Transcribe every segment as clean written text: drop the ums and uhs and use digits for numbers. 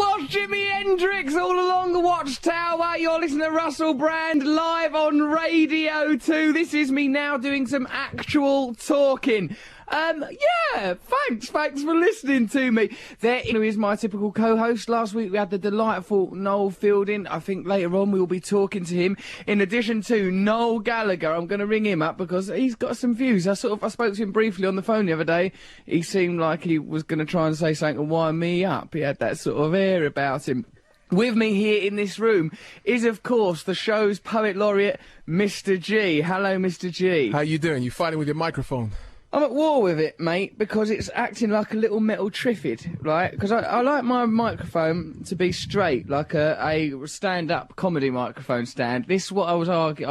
was Jimi Hendrix all along the Watchtower. You're listening to Russell Brand live on Radio 2. This is me now doing some actual talking. Yeah, thanks for listening to me. There is my typical co-host. Last week we had the delightful Noel Fielding. I think later on we will be talking to him. In addition to Noel Gallagher, I'm going to ring him up because he's got some views. I spoke to him briefly on the phone the other day. He seemed like he was going to try and say something to wind me up. He had that sort of air about him. With me here in this room is, of course, the show's poet laureate, Mr. G. Hello, Mr. G. How you doing? You fighting with your microphone? I'm at war with it, mate, because it's acting like a little metal triffid, right? Because I like my microphone to be straight, like a stand-up comedy microphone stand. This is what I was arguing.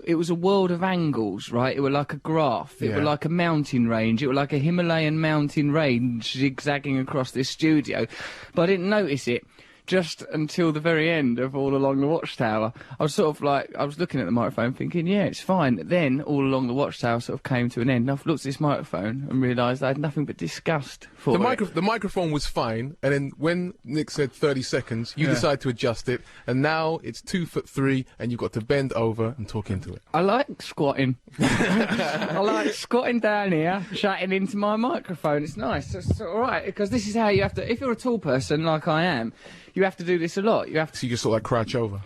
It was a world of angles, right? It was like a graph. It was like a mountain range. It was like a Himalayan mountain range zigzagging across this studio. But I didn't notice it just until the very end of All Along the Watchtower. I was sort of like, I was looking at the microphone thinking, yeah, it's fine. Then All Along the Watchtower sort of came to an end. And I've looked at this microphone and realised I had nothing but disgust for it. The microphone was fine, and then when Nick said 30 seconds, you decided to adjust it, and now it's 2'3", and you've got to bend over and talk into it. I like squatting. I like squatting down here, chatting into my microphone. It's nice. It's all right, because this is how you have to, if you're a tall person like I am, you have to do this a lot. You have to. So you just sort of like crouch over.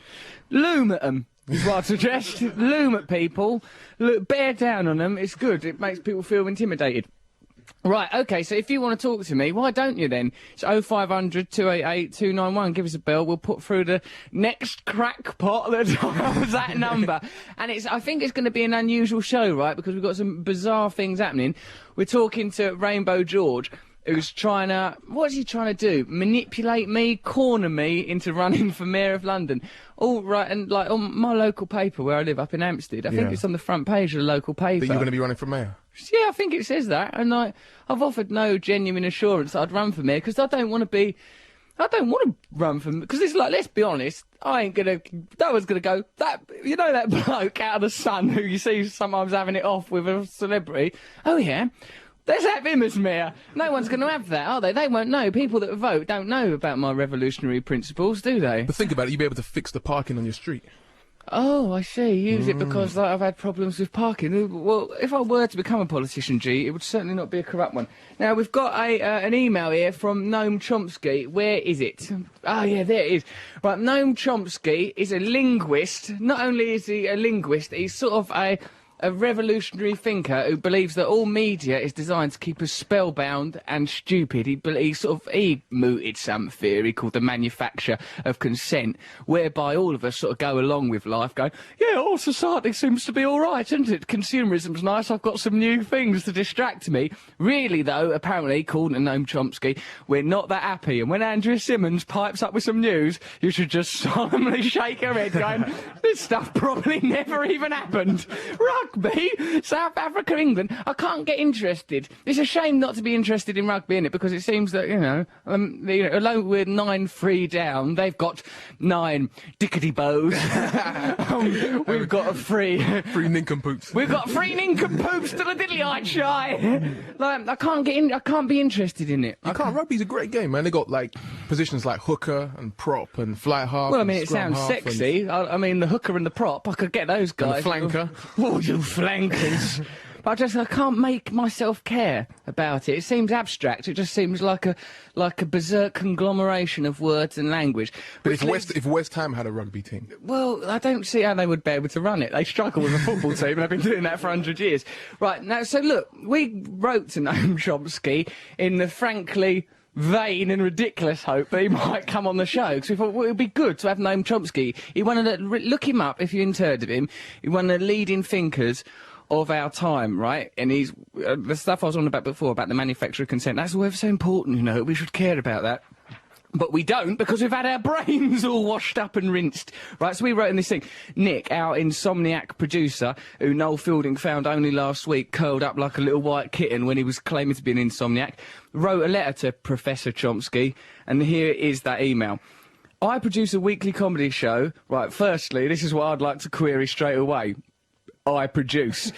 Loom at them is what I suggest. Loom at people. Look, bear down on them. It's good. It makes people feel intimidated. Right, okay, so if you want to talk to me, why don't you then? It's 0500 288 291. Give us a bell. We'll put through the next crackpot that dials that number. And I think it's going to be an unusual show, right? Because we've got some bizarre things happening. We're talking to Rainbow George, who's trying to, what's he trying to do? Manipulate me, corner me into running for Mayor of London. All right, and like on my local paper where I live up in Hampstead, I think it's on the front page of the local paper. That you're going to be running for mayor? Yeah, I think it says that, and I've offered no genuine assurance that I'd run for mayor, because I don't want to run for, because it's like, let's be honest, no one's gonna go, you know that bloke out of the Sun who you see sometimes having it off with a celebrity? Oh yeah. Let's have him as mayor. No one's going to have that, are they? They won't know. People that vote don't know about my revolutionary principles, do they? But think about it, you'll be able to fix the parking on your street. Oh, I see. Use it because I've had problems with parking. Well, if I were to become a politician, G, it would certainly not be a corrupt one. Now, we've got an email here from Noam Chomsky. Where is it? Oh, yeah, there it is. Right, Noam Chomsky is a linguist. Not only is he a linguist, he's sort of a revolutionary thinker who believes that all media is designed to keep us spellbound and stupid. He mooted some theory called the manufacture of consent, whereby all of us sort of go along with life going, yeah, all society seems to be all right, isn't it? Consumerism's nice, I've got some new things to distract me. Really, though, apparently, according to Noam Chomsky, we're not that happy, and when Andrea Simmons pipes up with some news, you should just solemnly shake her head going, this stuff probably never even happened. Rugby, South Africa, England. I can't get interested. It's a shame not to be interested in rugby, innit? Because it seems that, although we're 9-3 down, they've got 9 dickety-bows. We've got 3 nincompoops. We've got 3 nincompoops to the diddly-eyed shy. Like, I can't be interested in it. Rugby's a great game, man. They got, like, positions like hooker and prop and fly half. Well, I mean, it sounds sexy. I mean, the hooker and the prop, I could get those guys. And the flanker. Oh, you flankers. But I can't make myself care about it. It seems abstract. It just seems like a berserk conglomeration of words and language. But if West Ham had a rugby team, well, I don't see how they would be able to run it. They struggle with a football team, and they've been doing that for 100 years. Right now, so look, we wrote to Noam Chomsky in the frankly vain and ridiculous hope that he might come on the show, because we thought, well, it would be good to have Noam Chomsky. He one of the, look him up if you ain't heard of him. He's one of the leading thinkers of our time, right? And he's the stuff I was on about before about the manufacture of consent. That's all ever so important, you know. We should care about that. But we don't, because we've had our brains all washed up and rinsed. Right, so we wrote in this thing. Nick, our insomniac producer, who Noel Fielding found only last week curled up like a little white kitten when he was claiming to be an insomniac, wrote a letter to Professor Chomsky, and here is that email. I produce a weekly comedy show. Right, firstly, this is what I'd like to query straight away. I produce.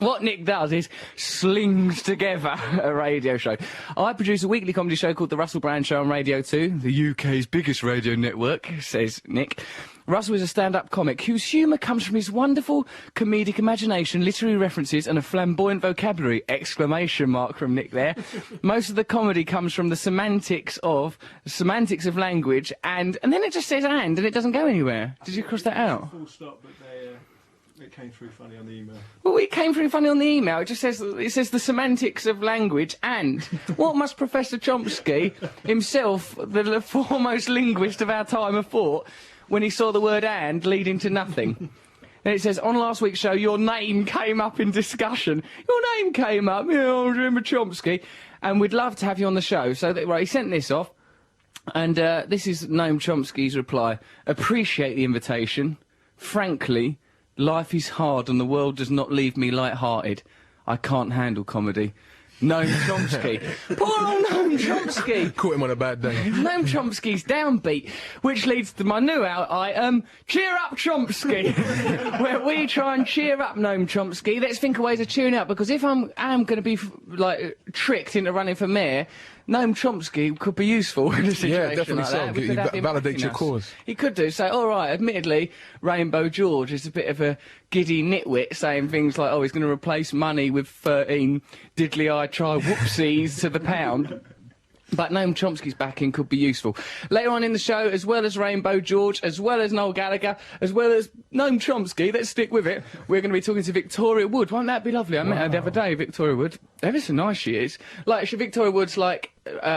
What Nick does is slings together a radio show. I produce a weekly comedy show called The Russell Brand Show on Radio 2, the UK's biggest radio network, says Nick. Russell is a stand-up comic whose humour comes from his wonderful comedic imagination, literary references and a flamboyant vocabulary! Exclamation mark from Nick there. Most of the comedy comes from the semantics of language and then it just says and it doesn't go anywhere. Did you cross that out? Full stop, but it came through funny on the email. Well, it came through funny on the email. It says the semantics of language and what must Professor Chomsky, himself the foremost linguist of our time, have thought when he saw the word and leading to nothing? And it says, on last week's show, your name came up in discussion. Your name came up, Noam Chomsky, and we'd love to have you on the show. So, right, he sent this off, and this is Noam Chomsky's reply. Appreciate the invitation. Frankly, life is hard and the world does not leave me light-hearted. I can't handle comedy. Noam Chomsky. Poor old Noam Chomsky. Caught him on a bad day. Noam Chomsky's downbeat, which leads to my new item, Cheer Up Chomsky, where we try and cheer up Noam Chomsky. Let's think of ways of cheering up, because if I'm going to be, like, tricked into running for mayor, Noam Chomsky could be useful in a situation definitely like that. so. It validates your cause. He could do. Say, all right, admittedly, Rainbow George is a bit of a giddy nitwit, saying things like, oh, he's going to replace money with 13 diddly-eyed try whoopsies to the pound. But Noam Chomsky's backing could be useful. Later on in the show, as well as Rainbow George, as well as Noel Gallagher, as well as Noam Chomsky, let's stick with it, we're going to be talking to Victoria Wood. Won't that be lovely? I met her the other day, Victoria Wood. Ever so nice she is. Like, Victoria Wood's like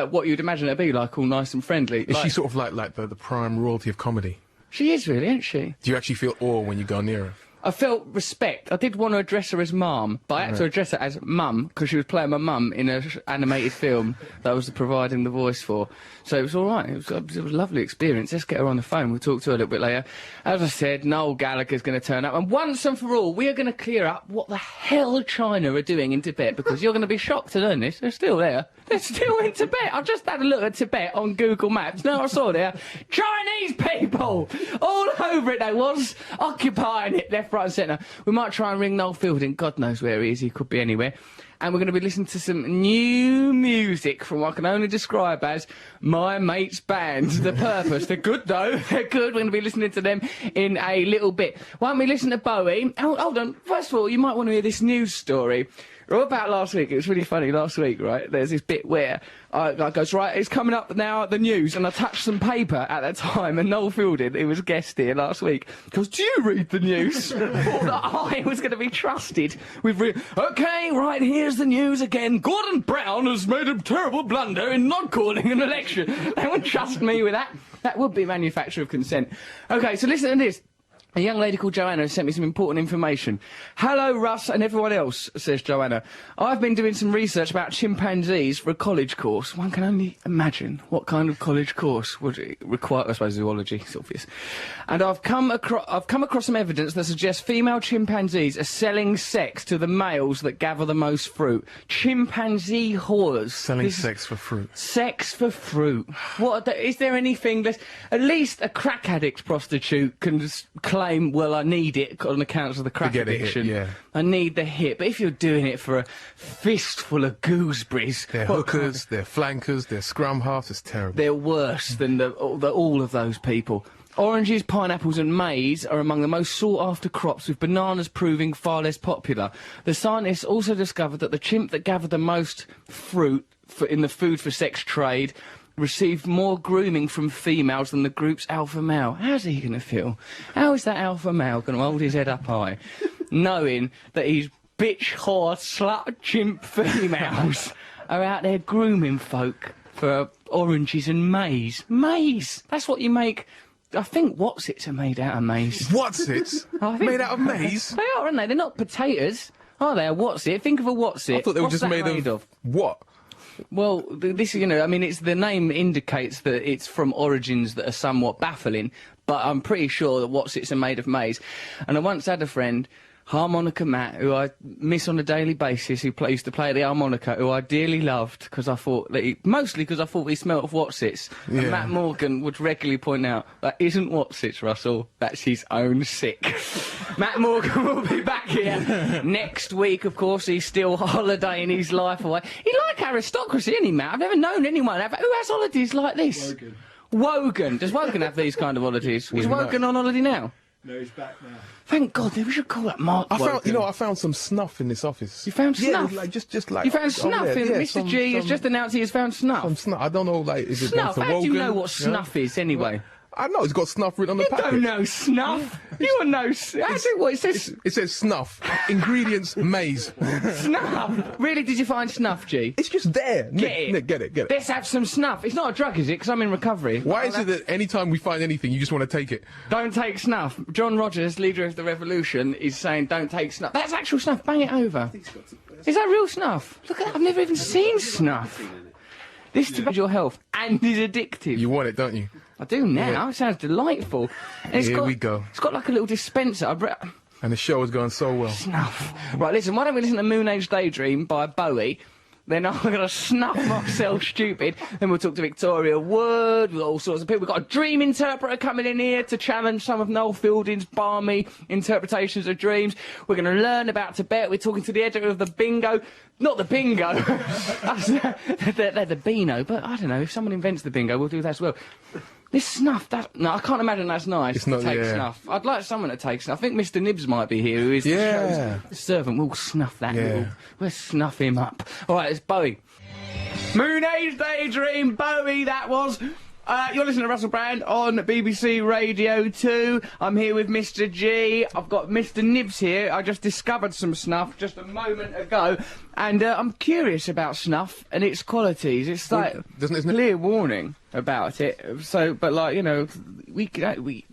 what you'd imagine her to be, like, all nice and friendly. Is she sort of like the prime royalty of comedy? She is really, isn't she? Do you actually feel awe when you go near her? I felt respect. I did want to address her as Mum, but I had to address her as Mum, because she was playing my mum in an animated film that I was providing the voice for. So it was all right. It was a lovely experience. Let's get her on the phone. We'll talk to her a little bit later. As I said, Noel Gallagher's going to turn up, and once and for all, we are going to clear up what the hell China are doing in Tibet, because you're going to be shocked to learn this. They're still there. They're still in Tibet. I just had a look at Tibet on Google Maps. Now I saw there, Chinese people! All over it they was, occupying it left, right and centre. We might try and ring Noel Fielding. God knows where he is. He could be anywhere. And we're going to be listening to some new music from what I can only describe as My Mate's Band. The Purpose. They're good, though. They're good. We're going to be listening to them in a little bit. Why don't we listen to Bowie? Hold on. First of all, you might want to hear this news story. What about last week? It was really funny last week, right? There's this bit where I goes, right, it's coming up now at the news, and I touched some paper at that time, and Noel Fielding, who was a guest here last week, goes, do you read the news? Thought that I was going to be trusted with OK, right, here's the news again. Gordon Brown has made a terrible blunder in not calling an election. They wouldn't trust me with that. That would be manufacture of consent. OK, so listen to this. A young lady called Joanna has sent me some important information. Hello, Russ and everyone else, says Joanna. I've been doing some research about chimpanzees for a college course. One can only imagine what kind of college course would it require. I suppose zoology, it's obvious. And I've come across some evidence that suggests female chimpanzees are selling sex to the males that gather the most fruit. Chimpanzee whores. Selling sex for fruit. Sex for fruit. Is there anything less? At least a crack addict prostitute can just claim, well, I need it on account of the crack addiction. Yeah. I need the hit. But if you're doing it for a fistful of gooseberries... They're hookers, they're flankers, they're scrum halves, it's terrible. They're worse than all of those people. Oranges, pineapples and maize are among the most sought-after crops, with bananas proving far less popular. The scientists also discovered that the chimp that gathered the most fruit in the food for sex trade received more grooming from females than the group's alpha male. How's he going to feel? How is that alpha male going to hold his head up high, knowing that his bitch, whore, slut, chimp females are out there grooming folk for oranges and maize? Maize! That's what you make... I think Whatsits are made out of maize. Whatsits? Made out of maize? They are, aren't they? They're not potatoes, are they? A Whatsit? Think of a Whatsit. I thought they were just made of... What? Well, this, you know, I mean, the name indicates that it's from origins that are somewhat baffling, but I'm pretty sure that Whatsits are made of maize. And I once had a friend Harmonica Matt, who I miss on a daily basis, who used to play the harmonica, who I dearly loved because I thought that mostly because I thought he smelt of Wotsits. Yeah. And Matt Morgan would regularly point out that isn't Wotsits, Russell. That's his own sick. Matt Morgan will be back here next week. Of course, he's still holidaying his life away. He like aristocracy, isn't he, Matt? I've never known anyone who has holidays like this. Wogan. Does Wogan have these kind of holidays? Is Wogan on holiday now? No, he's back now. Thank God, we should call that Mark Wogan. I found some snuff in this office. You found snuff? Yeah, just like... You found snuff? Mr. G has just announced he has found snuff. Some snuff. I don't know, like, is it Snuff? for How do you Wogan? know what snuff is, anyway? I know, it's got snuff written on the You packet. don't know snuff. You don't know... what it says? It says snuff. Ingredients, maize. Snuff? Really, did you find snuff, G? It's just there. Nick, get it. Let's have some snuff. It's not a drug, is it? Because I'm in recovery. Why is it that any time we find anything, you just want to take it? Don't take snuff. John Rogers, leader of the revolution, is saying don't take snuff. That's actual snuff. Bang it over. Is that real snuff? Look at that. I've never even seen snuff. This damages your health and is addictive. You want it, don't you? I do now. Yeah. It sounds delightful. And Here we go. It's got like a little dispenser. And the show is going so well. Snuff. Right, listen, why don't we listen to Moon Age Daydream by Bowie? Then I'm going to snuff myself stupid. Then we'll talk to Victoria Wood, with all sorts of people. We've got a dream interpreter coming in here to challenge some of Noel Fielding's balmy interpretations of dreams. We're going to learn about Tibet. We're talking to the editor of the Bingo. Not the Bingo. they're the Beano, but I don't know. If someone invents the Bingo, we'll do that as well. This snuff, no, I can't imagine that's nice It's not, to take yeah. snuff. I'd like someone to take snuff. I think Mr. Nibs might be here, who is the show's servant. We'll snuff that. Yeah. We'll snuff him up. All right, it's Bowie. Moon Age Daydream, Bowie, that was. You're listening to Russell Brand on BBC Radio 2. I'm here with Mr. G. I've got Mr. Nibs here. I just discovered some snuff just a moment ago. And I'm curious about snuff and its qualities. It's like clear warning about it. So, but like, you know,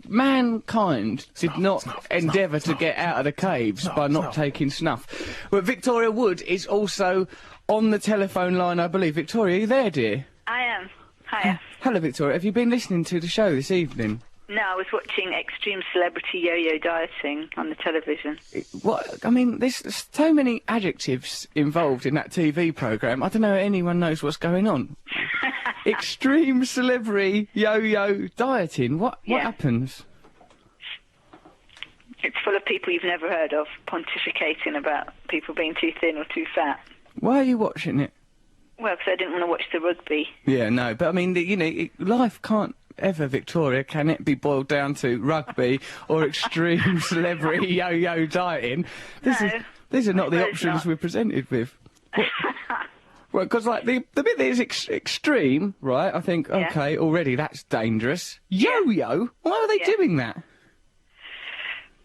mankind did not endeavour to get out of the caves by not taking snuff. But Victoria Wood is also on the telephone line, I believe. Victoria, are you there, dear? I am. Hiya. Hello, Victoria. Have you been listening to the show this evening? No, I was watching Extreme Celebrity Yo-Yo Dieting on the television. What? I mean, there's so many adjectives involved in that TV programme. I don't know if anyone knows what's going on. Extreme Celebrity Yo-Yo Dieting. What happens? It's full of people you've never heard of pontificating about people being too thin or too fat. Why are you watching it? Well, because I didn't want to watch the rugby. Yeah, no, but I mean, life can't ever, Victoria, can it be boiled down to rugby or extreme celebrity yo-yo dieting? These are not the options we're presented with. Well, because, like, the bit that is extreme, right, I think, OK, already that's dangerous. Yo-yo? Why are they doing that?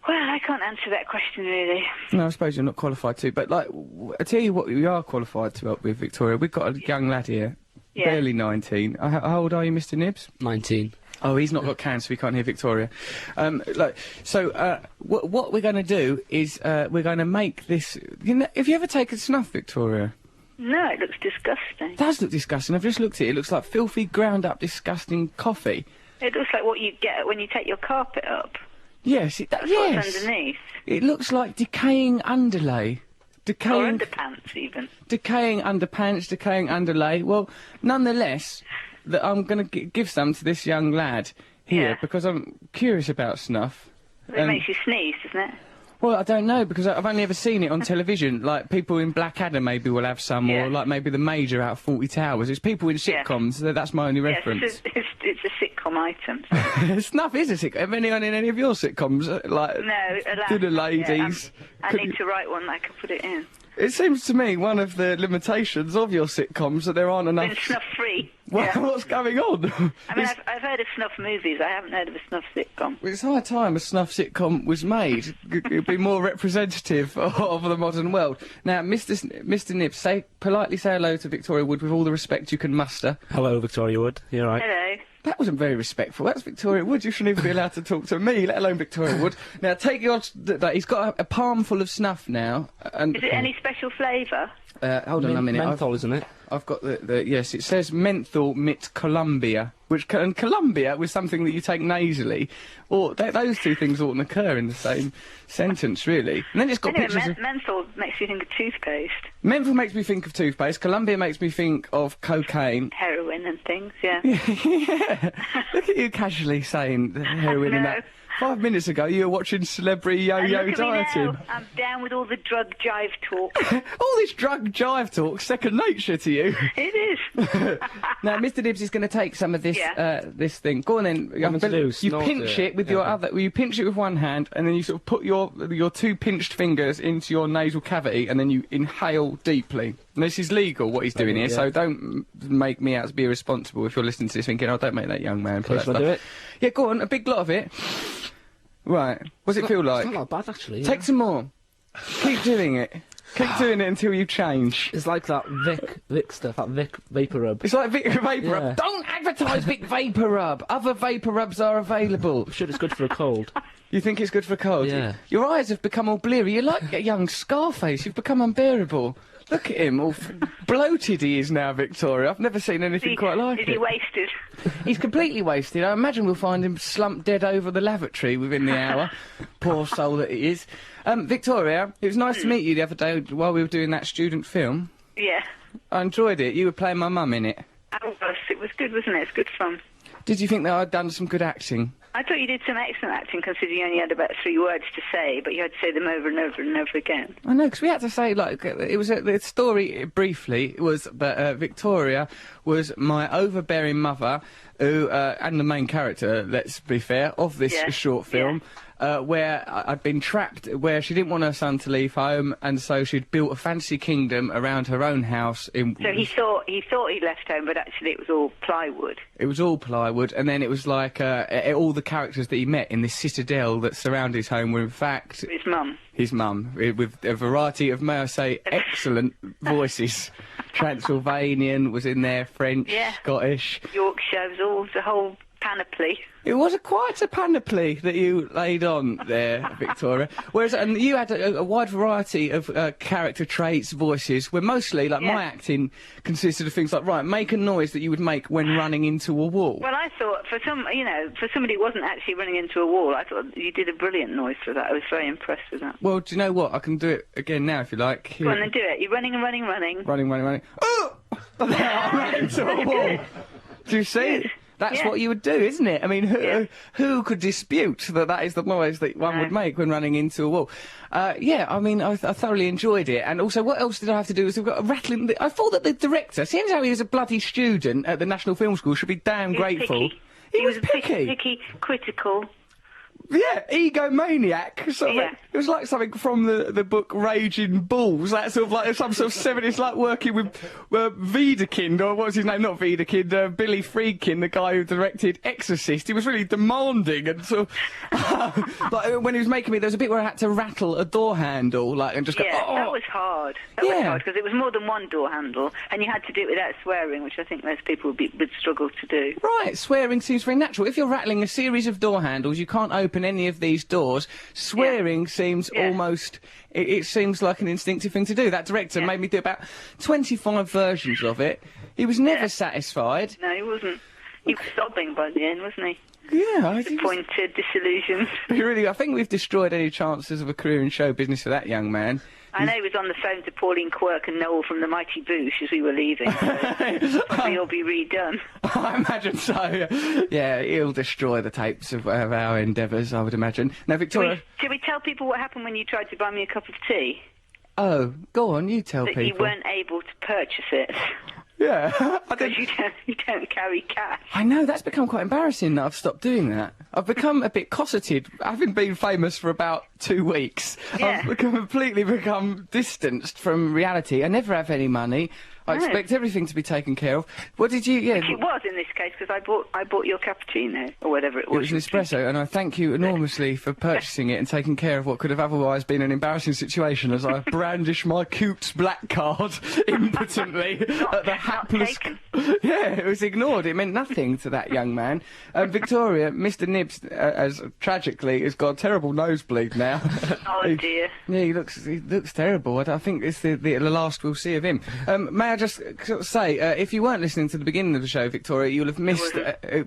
Well, I can't answer that question, really. No, I suppose you're not qualified to, but, like, I tell you what you are qualified to help with, Victoria. We've got a young lad here, barely 19. How old are you, Mr. Nibs? 19. Oh, he's not got cancer, we can't hear Victoria. What we're going to do is we're going to make this... have you ever taken snuff, Victoria? No, it looks disgusting. It does look disgusting. I've just looked at it. It looks like filthy, ground-up, disgusting coffee. It looks like what you get when you take your carpet up. Yes, it does. That's Yes. what's underneath. It looks like decaying underlay. Or underpants, even. Decaying underpants, decaying underlay. Well, nonetheless, I'm going to give some to this young lad here because I'm curious about snuff. It makes you sneeze, doesn't it? Well, I don't know, because I've only ever seen it on television. Like, people in Blackadder maybe will have some, or, like, maybe the Major out of 40 Towers. It's people in sitcoms, so that's my only reference. Yes, it's a sitcom item. Snuff is a sitcom. Have anyone in any of your sitcoms, like, No, Dinner Ladies? I need to write one that I can put it in. It seems to me one of the limitations of your sitcoms that there aren't enough... Been snuff-free. What's going on? I mean, I've heard of snuff movies. I haven't heard of a snuff sitcom. It's high time a snuff sitcom was made. It'd be more representative of the modern world. Now, Mr. Nibs, politely say hello to Victoria Wood with all the respect you can muster. Hello, Victoria Wood. You all right? Hello. That wasn't very respectful. That's Victoria Wood. You shouldn't even be allowed to talk to me, let alone Victoria Wood. Now, take your... He's got a palm full of snuff now. And is it any special flavour? Hold on a minute. Menthol, isn't it? I've got yes, it says menthol mit Columbia, and Columbia was something that you take nasally, or those two things oughtn't occur in the same sentence, really. And then it's got Anyway, pictures of... menthol makes you think of toothpaste. Menthol makes me think of toothpaste, Columbia makes me think of cocaine. Heroin and things, yeah. Yeah. Look at you casually saying heroin and that. 5 minutes ago, you were watching Celebrity Yo-Yo And look at me Dieting. now. I'm down with all the drug jive talk. All this drug jive talk, second nature to you. It is. Now, Mr. Dibbs is going to take some of this this thing. Go on then. Want me to do? You Snort pinch it? it with your other. You pinch it with one hand, and then you sort of put your two pinched fingers into your nasal cavity, and then you inhale deeply. And this is legal, what he's doing here, so don't make me out to be irresponsible if you're listening to this thinking, oh, don't make that young man. Okay, shall I do it? Yeah, go on, a big lot of it. Right, what does it feel like? It's not that bad, actually. Take some more. Keep doing it. Keep doing it until you change. It's like that Vic stuff, that Vic Vapor Rub. It's like Vic Vapor Yeah. Rub. Don't advertise Vic Vapor Rub. Other Vapor Rubs are available. I'm sure it's good for a cold. You think it's good for a cold? Yeah. Your eyes have become all bleary. You're like a young Scarface. You've become unbearable. Look at him, all bloated he is now, Victoria. I've never seen anything quite like Is it. he wasted? He's completely wasted. I imagine we'll find him slumped dead over the lavatory within the hour. Poor soul that he is. Victoria, it was nice to meet you the other day while we were doing that student film. Yeah. I enjoyed it. You were playing my mum in it. It was good, wasn't it? It's good fun. Did you think that I'd done some good acting? I thought you did some excellent acting, considering you only had about 3 words to say, but you had to say them over and over and over again. I know, because we had to say, like, it was the story, briefly, was that Victoria was my overbearing mother, who, and the main character, let's be fair, of this short film, where I'd been trapped, where she didn't want her son to leave home, and so she'd built a fancy kingdom around her own house. So he thought he left home, but actually it was all plywood. It was all plywood, and then it was like all the characters that he met in this citadel that surrounded his home were in fact His mum. his mum, with a variety of, may I say, excellent voices. Transylvanian was in there, French, Scottish. Yorkshire, was all the whole panoply. It was quite a panoply that you laid on there, Victoria. Whereas you had a wide variety of character traits, voices, where mostly, like, my acting consisted of things like, right, make a noise that you would make when running into a wall. Well, I thought, for somebody who wasn't actually running into a wall, I thought you did a brilliant noise for that. I was very impressed with that. Well, do you know what? I can do it again now, if you like. Go on, then do it. You're running and running, running. Running. Oh! I ran into a wall. Do you see? Good. That's what you would do, isn't it? I mean, who could dispute that is the noise that one would make when running into a wall? Yeah, I mean, I thoroughly enjoyed it. And also, what else did I have to do? We've got a rattling... I thought that the director, seeing as how he was a bloody student at the National Film School, should be damn grateful. Picky. He was picky. Picky, critical. Yeah, egomaniac. Sort of Yeah. It was like something from the book Raging Bulls. That sort of like some sort of 70s. It's like working with Wiedekind, or what's his name? Not Wiedekind, Billy Friedkin, the guy who directed Exorcist. He was really demanding and sort of... like, when he was making me, there was a bit where I had to rattle a door handle, like, and just go, Yeah, oh! that was hard. That was hard, because it was more than one door handle, and you had to do it without swearing, which I think most people would struggle to do. Right, swearing seems very natural. If you're rattling a series of door handles, you can't open any of these doors. Swearing seems almost... It seems like an instinctive thing to do. That director made me do about 25 versions of it. He was never satisfied. No, he wasn't. He was sobbing by the end, wasn't he? Yeah, Disappointed, disillusioned. I think we've destroyed any chances of a career in show business for that young man. I know he was on the phone to Pauline Quirk and Noel from the Mighty Boosh as we were leaving. So probably he'll be redone. I imagine so. Yeah, he'll destroy the tapes of our endeavours, I would imagine. Now, Victoria... Should we tell people what happened when you tried to buy me a cup of tea? Oh, go on, you tell people. That you weren't able to purchase it. Yeah. Because you don't carry cash. I know, that's become quite embarrassing that I've stopped doing that. I've become a bit cosseted. Having been famous for about 2 weeks, I've completely become distanced from reality. I never have any money. I expect everything to be taken care of. What did you... Yeah, Which it was in this case, because I bought your cappuccino, or whatever it was. it was an espresso, and I thank you enormously for purchasing it and taking care of what could have otherwise been an embarrassing situation as I brandish my Coots black card impotently at the hapless... taken. Yeah, it was ignored. It meant nothing to that young man. Victoria, Mr. Nibs, as tragically, has got a terrible nosebleed now. Oh, dear. Yeah, he looks terrible. I think it's the last we'll see of him. May I just sort of say, if you weren't listening to the beginning of the show, Victoria, you'll have missed...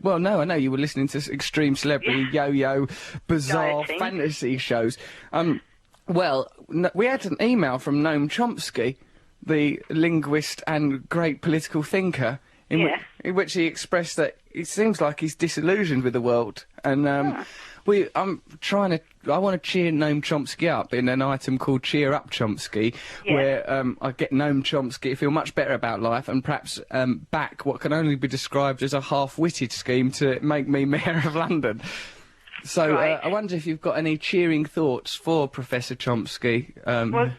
well, no, I know you were listening to extreme celebrity, yo-yo, bizarre Dieting. fantasy shows. We had an email from Noam Chomsky, the linguist and great political thinker, in which he expressed that it seems like he's disillusioned with the world, and I want to cheer Noam Chomsky up in an item called Cheer Up Chomsky, where I get Noam Chomsky to feel much better about life and perhaps back what can only be described as a half-witted scheme to make me Mayor of London. So I wonder if you've got any cheering thoughts for Professor Chomsky. Well,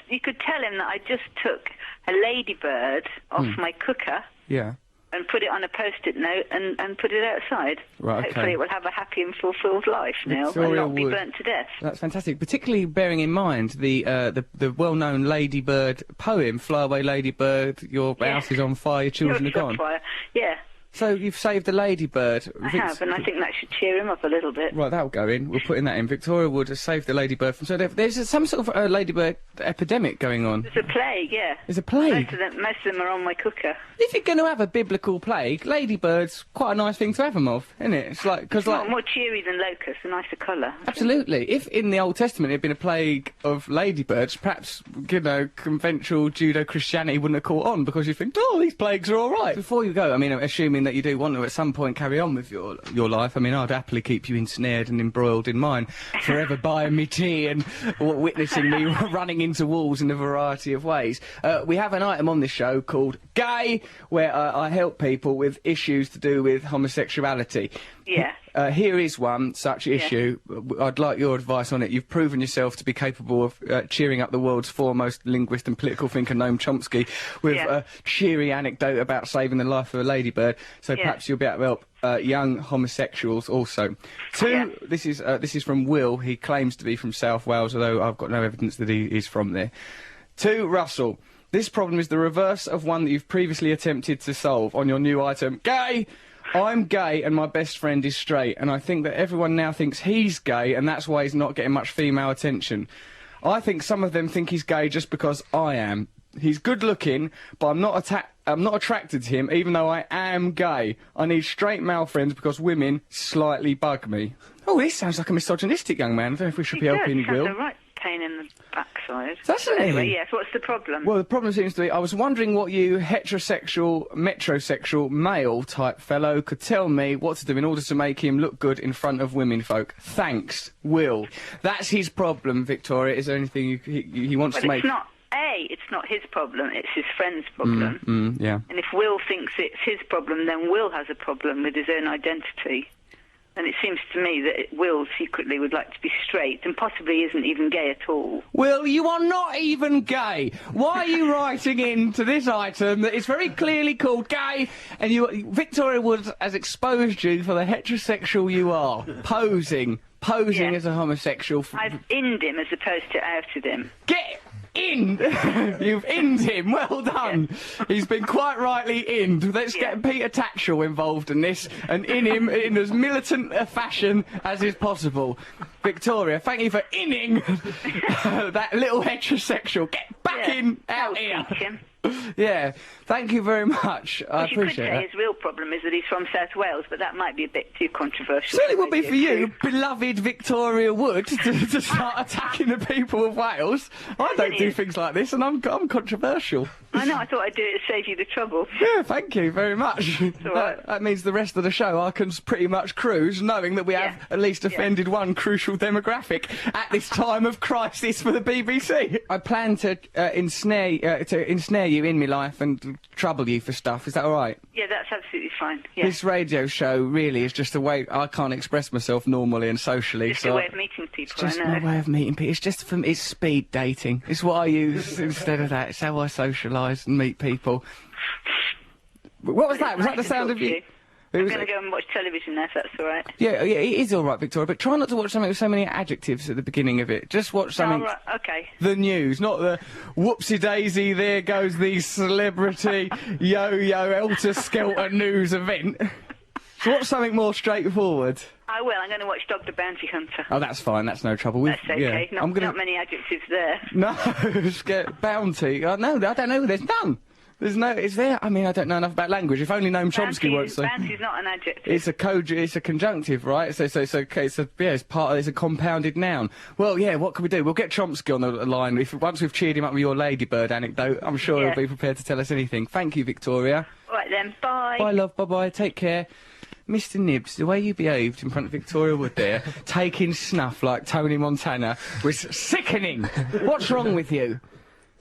you could tell him that I just took a ladybird off my cooker. Yeah. And put it on a post-it note and put it outside. Right, okay. Hopefully it will have a happy and fulfilled life now and Victoria not be would. burnt to death. That's fantastic, particularly bearing in mind the well-known Ladybird poem, "Fly away, Ladybird, your house is on fire, your children are gone." Fire. Yeah, So you've saved a ladybird. I have, and I think that should cheer him up a little bit. Right, that'll go in. We're putting that in. Victoria Wood has saved the ladybird from... So there's some sort of ladybird epidemic going on. There's a plague, yeah. There's a plague? Most of them are on my cooker. If you're going to have a biblical plague, ladybirds, quite a nice thing to have them of, isn't it? It's like... Cause More cheery than locusts, a nicer colour. Absolutely. If in the Old Testament it had been a plague of ladybirds, perhaps, you know, conventional Judo-Christianity wouldn't have caught on, because you think, oh, these plagues are all right. Before you go, I mean, assuming that you do want to at some point carry on with your life, I mean, I'd happily keep you ensnared and embroiled in mine, forever buying me tea and witnessing me running into walls in a variety of ways. We have an item on this show called Gay, where I help people with issues to do with homosexuality. Yeah. Here is one such issue. I'd like your advice on it. You've proven yourself to be capable of cheering up the world's foremost linguist and political thinker, Noam Chomsky, with a cheery anecdote about saving the life of a ladybird. So perhaps you'll be able to help young homosexuals also. This is from Will. He claims to be from South Wales, although I've got no evidence that he is from there. To Russell. This problem is the reverse of one that you've previously attempted to solve on your new item. Gay! I'm gay and my best friend is straight, and I think that everyone now thinks he's gay, and that's why he's not getting much female attention. I think some of them think he's gay just because I am. He's good looking, but I'm not attracted to him, even though I am gay. I need straight male friends because women slightly bug me. Oh, this sounds like a misogynistic young man. I don't know if we should be helping Will. Sounds a right pain in the backside. That's it. Anyway, yes, what's the problem? Well, the problem seems to be, I was wondering what you heterosexual, metrosexual, male-type fellow could tell me what to do in order to make him look good in front of women folk. Thanks, Will. That's his problem, Victoria. Is there anything he wants to make... It's not his problem, it's his friend's problem. Yeah. And if Will thinks it's his problem, then Will has a problem with his own identity. And it seems to me that Will secretly would like to be straight and possibly isn't even gay at all. Will, you are not even gay. Why are you writing into this item that is very clearly called gay, and Victoria Wood has exposed you for the heterosexual you are, posing as a homosexual. I've inned him as opposed to outed him. Get in! You've inned him, well done. Yeah. He's been quite rightly inned. Let's get Peter Tatchell involved in this and in him in as militant a fashion as is possible. Victoria, thank you for inning that little heterosexual. Get back out here. Yeah, thank you very much. I appreciate it. His real problem is that he's from South Wales, but that might be a bit too controversial. Certainly would be for you, beloved Victoria Wood, to start attacking the people of Wales. I don't do things like this, and I'm controversial. I know, I thought I'd do it to save you the trouble. Yeah, thank you very much. That means the rest of the show I can pretty much cruise, knowing that we have at least offended one crucial demographic at this time of crisis for the BBC. I plan to ensnare you in my life and trouble you for stuff. Is that all right? Yeah, that's absolutely fine. Yeah. This radio show really is just a way I can't express myself normally and socially. Just a way of meeting people Just I my know. way of meeting people. It's just for me, it's speed dating. It's what I use instead of that. It's how I socialise and meet people. What was that? Was that the Nice to sound talk of to you? you. I'm going to go and watch television now, if that's all right. Yeah, it is all right, Victoria. But try not to watch something with so many adjectives at the beginning of it. Just watch something. All right, okay. The news, not the whoopsie daisy. There goes the celebrity yo-yo helter-skelter news event. So watch something more straightforward. I will. I'm going to watch Dog the Bounty Hunter. Oh, that's fine. That's no trouble. That's okay. Yeah, Not many adjectives there. No, bounty. Oh, no, I don't know. There's none. There's no. Is there? I mean, I don't know enough about language. If only Noam Chomsky works. Bounty's not an adjective. It's a conjunctive, right? So okay. It's a compounded noun. Well, yeah. What can we do? We'll get Chomsky on the line. Once we've cheered him up with your ladybird anecdote, I'm sure he'll be prepared to tell us anything. Thank you, Victoria. All right then. Bye. Bye, love. Bye. Take care. Mr. Nibbs, the way you behaved in front of Victoria Wood there, taking snuff like Tony Montana, was sickening. What's wrong with you?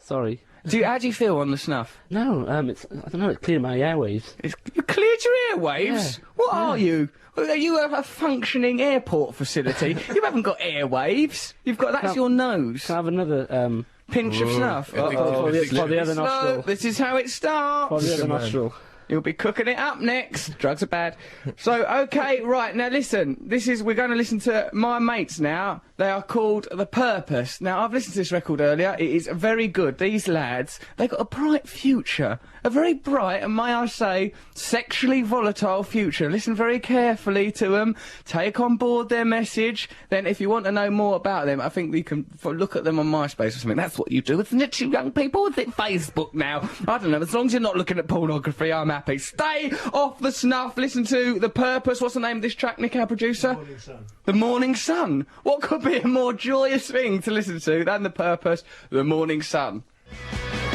Sorry. How do you feel on the snuff? No, I don't know, it cleared my airwaves. You cleared your airwaves? Yeah. What are you? Are you a functioning airport facility? You haven't got airwaves. That's your nose. Can I have another, Pinch of snuff. for the other nostril? This is how it starts. For the other nostril. You'll be cooking it up next. Drugs are bad. So, okay, right, now listen. We're going to listen to my mates now. They are called The Purpose. Now, I've listened to this record earlier. It is very good. These lads, they've got a bright future. A very bright and, may I say, sexually volatile future. Listen very carefully to them. Take on board their message. Then, if you want to know more about them, I think we can look at them on MySpace or something. That's what you do, isn't it, you young people? Is it Facebook now? I don't know. As long as you're not looking at pornography, I'm happy. Stay off the snuff. Listen to The Purpose. What's the name of this track, Nick, our producer? Morning Sun. The Morning Sun. What could be a more joyous thing to listen to than The Purpose, The Morning Sun?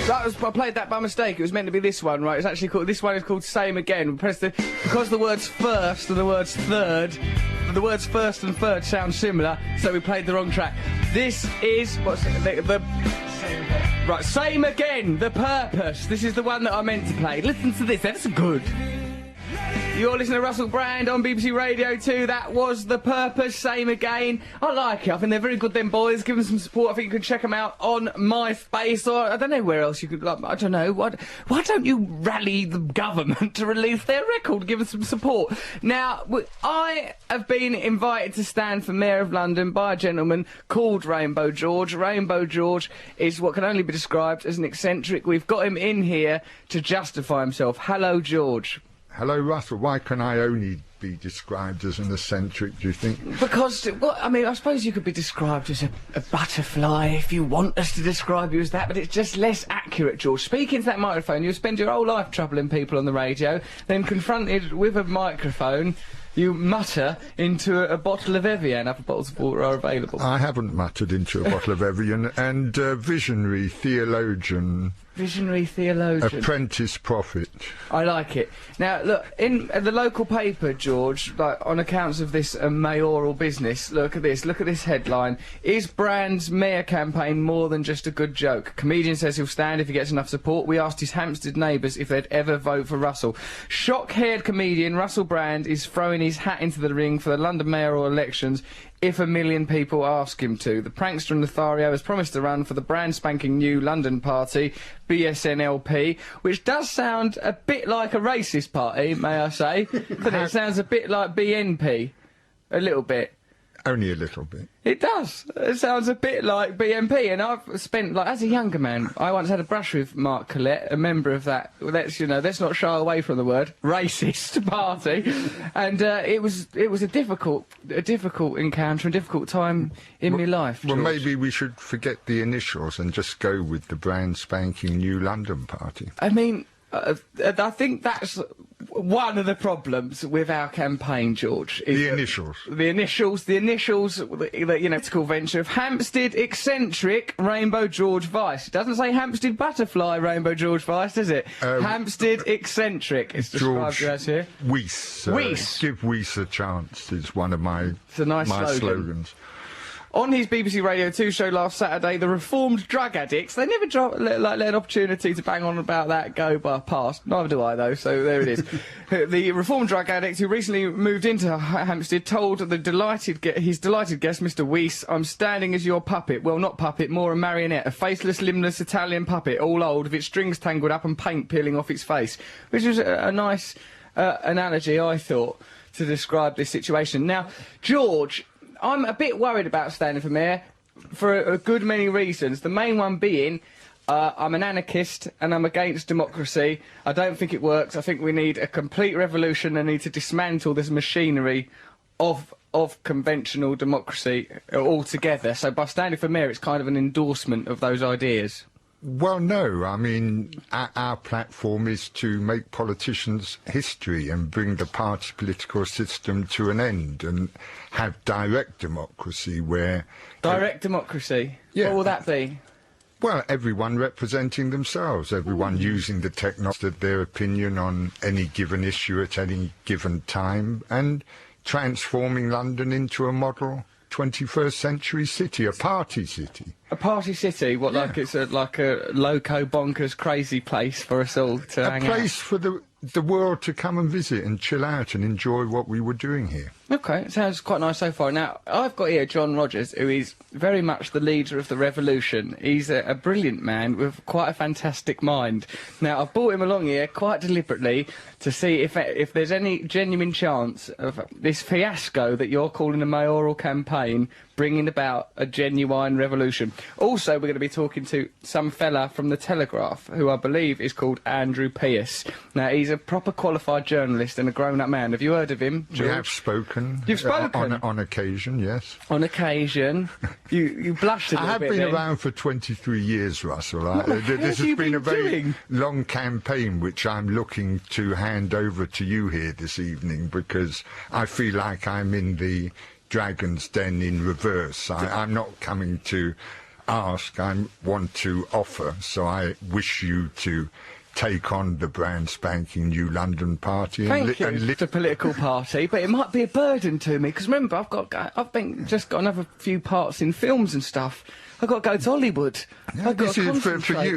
I played that by mistake. It was meant to be this one, right? It's actually called. This one is called Same Again. Because the words first and the words third, the words first and third sound similar, so we played the wrong track. This is right. Same Again. The Purpose. This is the one that I meant to play. Listen to this. That's good. You're listening to Russell Brand on BBC Radio 2. That was The Purpose, Same Again. I like it. I think they're very good, them boys. Give them some support. I think you can check them out on MySpace, or I don't know where else you could, I don't know. Why don't you rally the government to release their record? Give us some support. Now, I have been invited to stand for Mayor of London by a gentleman called Rainbow George. Rainbow George is what can only be described as an eccentric. We've got him in here to justify himself. Hello, George. Hello, Russell. Why can I only be described as an eccentric, do you think? Because, well, I mean, I suppose you could be described as a butterfly if you want us to describe you as that, but it's just less accurate, George. Speak into that microphone. You spend your whole life troubling people on the radio, then confronted with a microphone, you mutter into a bottle of Evian. Other bottles of water are available. I haven't muttered into a bottle of Evian. And visionary theologian. Visionary theologian. Apprentice prophet. I like it. Now, look, in the local paper, George, like, on accounts of this mayoral business, look at this headline. Is Brand's mayor campaign more than just a good joke? Comedian says he'll stand if he gets enough support. We asked his Hampstead neighbours if they'd ever vote for Russell. Shock-haired comedian Russell Brand is throwing his hat into the ring for the London mayoral elections if 1 million people ask him to. The prankster and Lothario has promised to run for the brand spanking new London party, BSNLP, which does sound a bit like a racist party, may I say. But it sounds a bit like BNP. A little bit. Only a little bit. It does. It sounds a bit like BNP, and I've spent, like, as a younger man, I once had a brush with Mark Collette, a member of that, let's not shy away from the word, racist party, and it was a difficult encounter, a difficult time in my life, George. Well, maybe we should forget the initials and just go with the brand spanking new London party. I mean, I think that's one of the problems with our campaign, George. Is The initials. The initials, it's called venture of Hampstead Eccentric Rainbow George Vice. It doesn't say Hampstead Butterfly Rainbow George Vice, does it? Hampstead Eccentric is described as here. Weiss. Weiss. Give Weiss a chance is one of my It's a nice my slogan. slogans. On his BBC Radio 2 show last Saturday, the reformed drug addicts, they never let an opportunity to bang on about that go past. Neither do I, though, so there it is. The reformed drug addict who recently moved into Hampstead told his delighted guest, Mr. Weiss, "I'm standing as your puppet." Well, not puppet, more a marionette, a faceless, limbless Italian puppet, all old, with its strings tangled up and paint peeling off its face. Which was a nice analogy, I thought, to describe this situation. Now, George, I'm a bit worried about standing for mayor for a good many reasons. The main one being, I'm an anarchist and I'm against democracy. I don't think it works. I think we need a complete revolution and need to dismantle this machinery of conventional democracy altogether. So by standing for mayor, it's kind of an endorsement of those ideas. Well, no. I mean, our platform is to make politicians history and bring the party political system to an end and have direct democracy where... Direct democracy? Yeah. What will that be? Well, everyone representing themselves, everyone using the technology, their opinion on any given issue at any given time, and transforming London into a model 21st century city, a party city. A party city? What, yeah. Like it's like a loco, bonkers, crazy place for us all to hang out? A place for the world to come and visit and chill out and enjoy what we were doing here. OK, it sounds quite nice so far. Now, I've got here John Rogers, who is very much the leader of the revolution. He's a brilliant man with quite a fantastic mind. Now, I've brought him along here quite deliberately to see if there's any genuine chance of this fiasco that you're calling a mayoral campaign bringing about a genuine revolution. Also, we're going to be talking to some fella from The Telegraph, who I believe is called Andrew Pierce. Now, he's a proper qualified journalist and a grown-up man. Have you heard of him, George? We have spoken. You've spoken? On occasion, yes. On occasion. You blushed a little bit. I have been around for 23 years, Russell. This has been a very long campaign, which I'm looking to hand over to you here this evening, because I feel like I'm in the Dragon's Den in reverse. I'm not coming to ask, I want to offer, so I wish you to take on the brand spanking new London party. Thank you. It's a political party, but it might be a burden to me, because remember, I've just got another few parts in films and stuff. I've got to go to Hollywood. Yeah,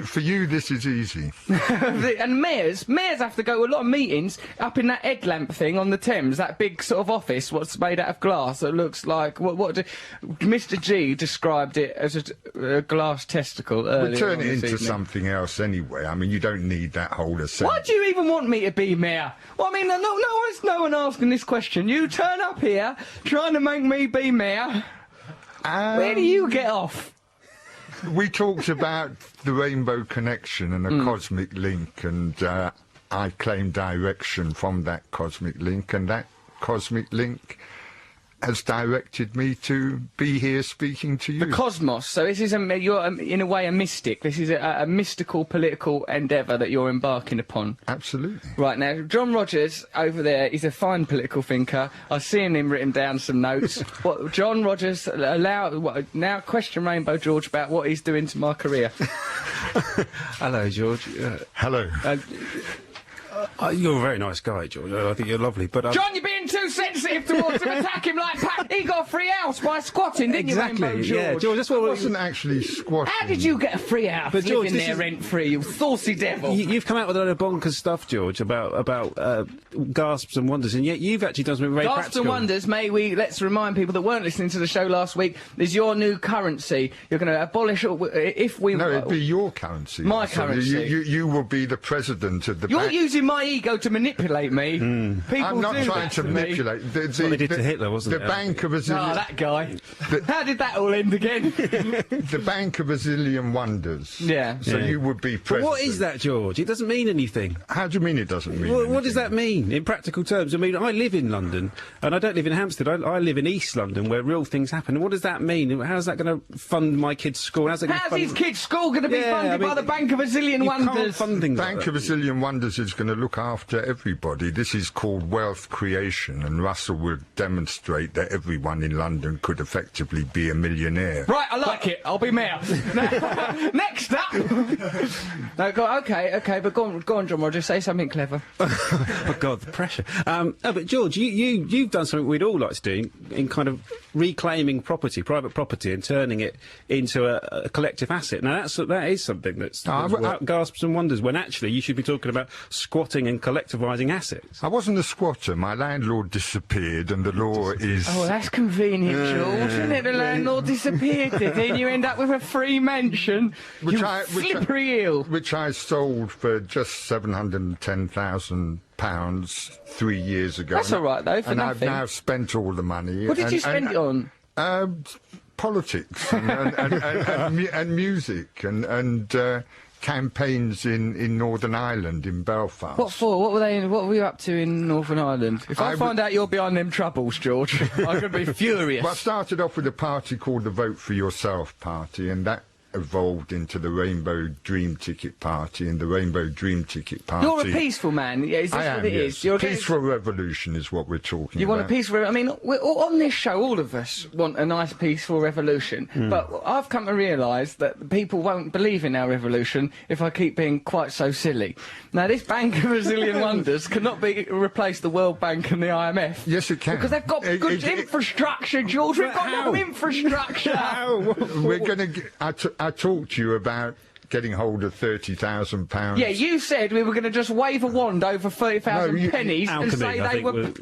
for you, this is easy. And mayors have to go to a lot of meetings up in that headlamp thing on the Thames, that big sort of office, what's made out of glass that looks like... Mr G described it as a glass testicle earlier. We'll turn it into something else anyway. I mean, you don't need that whole assembly. Why do you even want me to be mayor? Well, I mean, no one asking this question. You turn up here trying to make me be mayor. Where do you get off? We talked about the Rainbow Connection and a cosmic link, and I claim direction from that cosmic link, and that cosmic link has directed me to be here speaking to you. The cosmos. So this is you're in a way a mystic. This is a mystical political endeavour that you're embarking upon. Absolutely. Right, now, John Rogers over there is a fine political thinker. I've seen him written down some notes. What John Rogers now question Rainbow George about what he's doing to my career. Hello, George. Hello. You're a very nice guy, George. I think you're lovely, but... John, you're being too sensitive towards him. Attack him like Pat. He got a free house by squatting, didn't you, Rainbow George? Yeah, George, that's what... I wasn't actually squatting. How did you get a free house living there rent-free, you saucy devil? You've come out with a load of bonkers stuff, George, about gasps and wonders, and yet you've actually done something very practical. Gasps and wonders, let's remind people that weren't listening to the show last week, is your new currency. You're going to abolish... No, it'd be your currency. My currency. You will be the president of the bank. You're using my ego to manipulate me. People I'm not trying to manipulate. That's what they did to Hitler, wasn't it? The Bank of Bazillion... Oh, that guy. How did that all end again? The Bank of Bazillion Wonders. Yeah. So you would be president. But what is that, George? It doesn't mean anything. How do you mean it doesn't mean anything? What does that mean, in practical terms? I mean, I live in London, and I don't live in Hampstead. I live in East London, where real things happen. And what does that mean? How's that going to fund my kid's school? How's his kid's school going to be funded by the Bank of Bazillion Wonders? Can't fund things Bank of Bazillion Wonders is going to look after everybody. This is called wealth creation, and Russell will demonstrate that everyone in London could effectively be a millionaire. Right, I like it. I'll be mayor. Next up. No, okay, but go on, John Rogers. Say something clever. Oh God, the pressure. No, but George, you've done something we'd all like to do in kind of reclaiming property, private property, and turning it into a collective asset. Now that is something that's gasps and wonders, when actually you should be talking about squatting and collectivising assets. I wasn't a squatter. My landlord disappeared, and the law is... Oh, that's convenient, George, isn't it? The landlord disappeared, did he? And you end up with a free mansion. Slippery eel. Which I sold for just £710,000 3 years ago. That's all right, though, for and nothing. I've now spent all the money. What did you spend it on? Politics and music and campaigns in Northern Ireland, in Belfast. What for? What were you up to in Northern Ireland? If I find out you're behind them troubles, George, I'm going to be furious. Well, I started off with a party called the Vote for Yourself Party, and that evolved into the Rainbow Dream Ticket Party, and the Rainbow Dream Ticket Party... You're a peaceful man, yeah, is this what it is? You're peaceful revolution is what we're talking about. You want a peaceful... I mean, on this show, all of us want a nice peaceful revolution, but I've come to realise that people won't believe in our revolution if I keep being quite so silly. Now, this Bank of Brazilian Wonders cannot replace the World Bank and the IMF. Yes, it can. Because they've got good infrastructure, George. We've got no infrastructure. We're going to... I talked to you about getting hold of £30,000. Yeah, you said we were going to just wave a wand over 30,000 pennies and say they were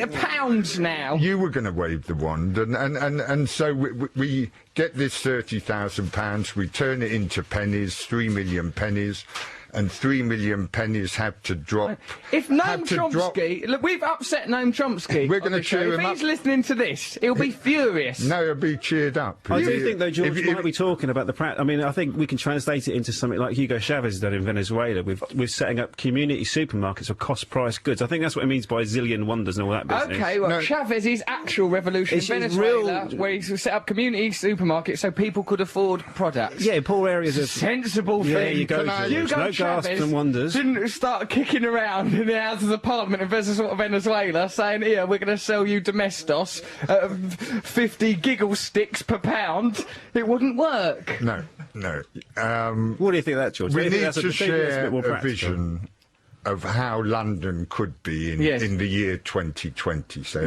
pounds now. You were going to wave the wand, and so we get this £30,000, we turn it into pennies, 3 million pennies. And 3 million pennies have to drop. If Noam Chomsky... Look, we've upset Noam Chomsky. We're going to cheer him up. If he's listening to this, he'll be furious. No, he'll be cheered up. I do think, though, George might be talking about the... I mean, I think we can translate it into something like Hugo Chavez has done in Venezuela with setting up community supermarkets of cost-price goods. I think that's what it means by zillion wonders and all that business. OK, well, Chavez's actual revolution in Venezuela, where he set up community supermarkets so people could afford products. Yeah, poor areas of... Sensible thing. There you go, Hugo Chavez and wonders. Didn't start kicking around in the Houses of Parliament in Venezuela saying, here, we're going to sell you Domestos at 50 giggle sticks per pound. It wouldn't work. No. What do you think of that, George? We need to share a vision of how London could be in the year 2020, so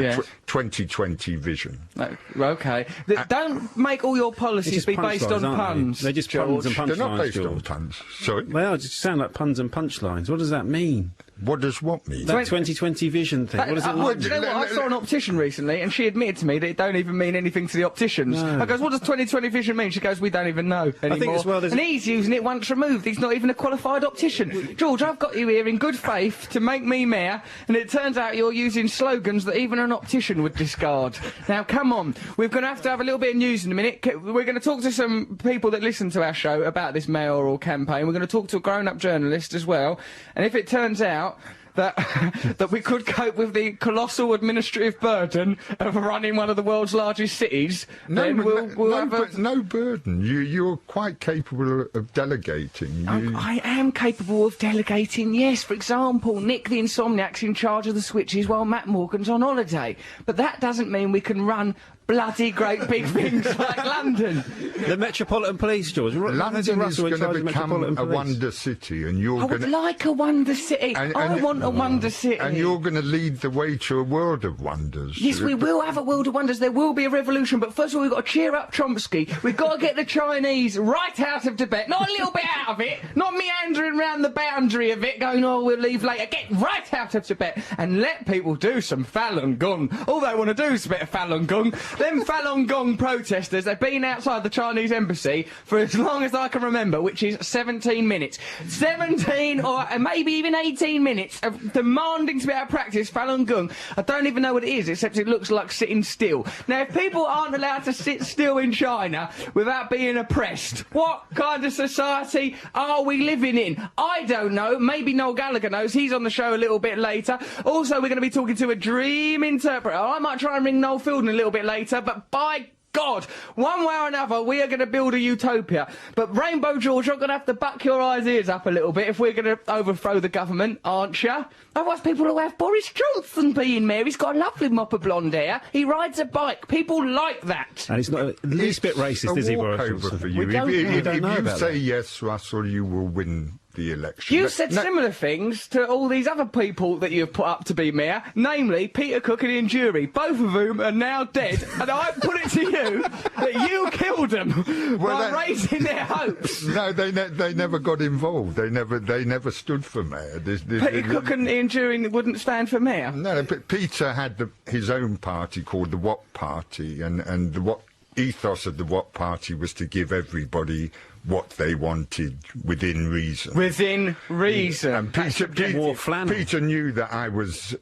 2020 vision. No, OK. Don't make all your policies be based on puns. They're just puns and punchlines, They're not based George. on puns. Sorry? They are, just sound like puns and punchlines. What does that mean? What does what mean? That 2020 vision thing. What does it mean? Do you know what? I saw an optician recently, and she admitted to me that it don't even mean anything to the opticians. No. I goes, what does 2020 vision mean? She goes, we don't even know anymore. I think as well, and he's using it once removed. He's not even a qualified optician. George, I've got you here in good faith to make me mayor, and it turns out you're using slogans that even an optician would discard. Now, come on. We're going to have a little bit of news in a minute. We're going to talk to some people that listen to our show about this mayoral campaign. We're going to talk to a grown-up journalist as well. And if it turns out that we could cope with the colossal administrative burden of running one of the world's largest cities, then we'll have no burden. You're quite capable of delegating. I am capable of delegating, yes. For example, Nick the Insomniac's in charge of the switches while Matt Morgan's on holiday. But that doesn't mean we can run bloody great big things like London. The Metropolitan Police, George. London is going to become a wonder city, and you're going to... I would like a wonder city. I want a wonder city. And you're going to lead the way to a world of wonders. Yes, we will have a world of wonders. There will be a revolution, but first of all, we've got to cheer up Chomsky. We've got to get the Chinese right out of Tibet. Not a little bit out of it, not meandering around the boundary of it, going, oh, we'll leave later. Get right out of Tibet and let people do some Falun Gong. All they want to do is a bit of Falun Gong. Them Falun Gong protesters, they've been outside the Chinese embassy for as long as I can remember, which is 17 minutes. 17 or maybe even 18 minutes of demanding to be able to practice Falun Gong. I don't even know what it is, except it looks like sitting still. Now, if people aren't allowed to sit still in China without being oppressed, what kind of society are we living in? I don't know. Maybe Noel Gallagher knows. He's on the show a little bit later. Also, we're going to be talking to a dream interpreter. I might try and ring Noel Fielding a little bit later, but by God, one way or another, we are going to build a utopia. But Rainbow George, you're going to have to buck your eyes ears up a little bit if we're going to overthrow the government, aren't you? Otherwise, people will have Boris Johnson being mayor. He's got a lovely mop of blonde hair. He rides a bike. People like that. And he's not the least bit racist, is he, Boris Johnson? For you. We don't If know you about say that. yes, Russell, you will win the election. You said similar things to all these other people that you've put up to be mayor, namely Peter Cook and Ian Jury, both of whom are now dead, and I put it to you that you killed them by raising their hopes. No, they never got involved. They never stood for mayor. Peter Cook and Ian Jury wouldn't stand for mayor. No, but Peter had his own party called the What Party, and the what ethos of the What Party was to give everybody what they wanted within reason. Within reason. And Peter knew that I was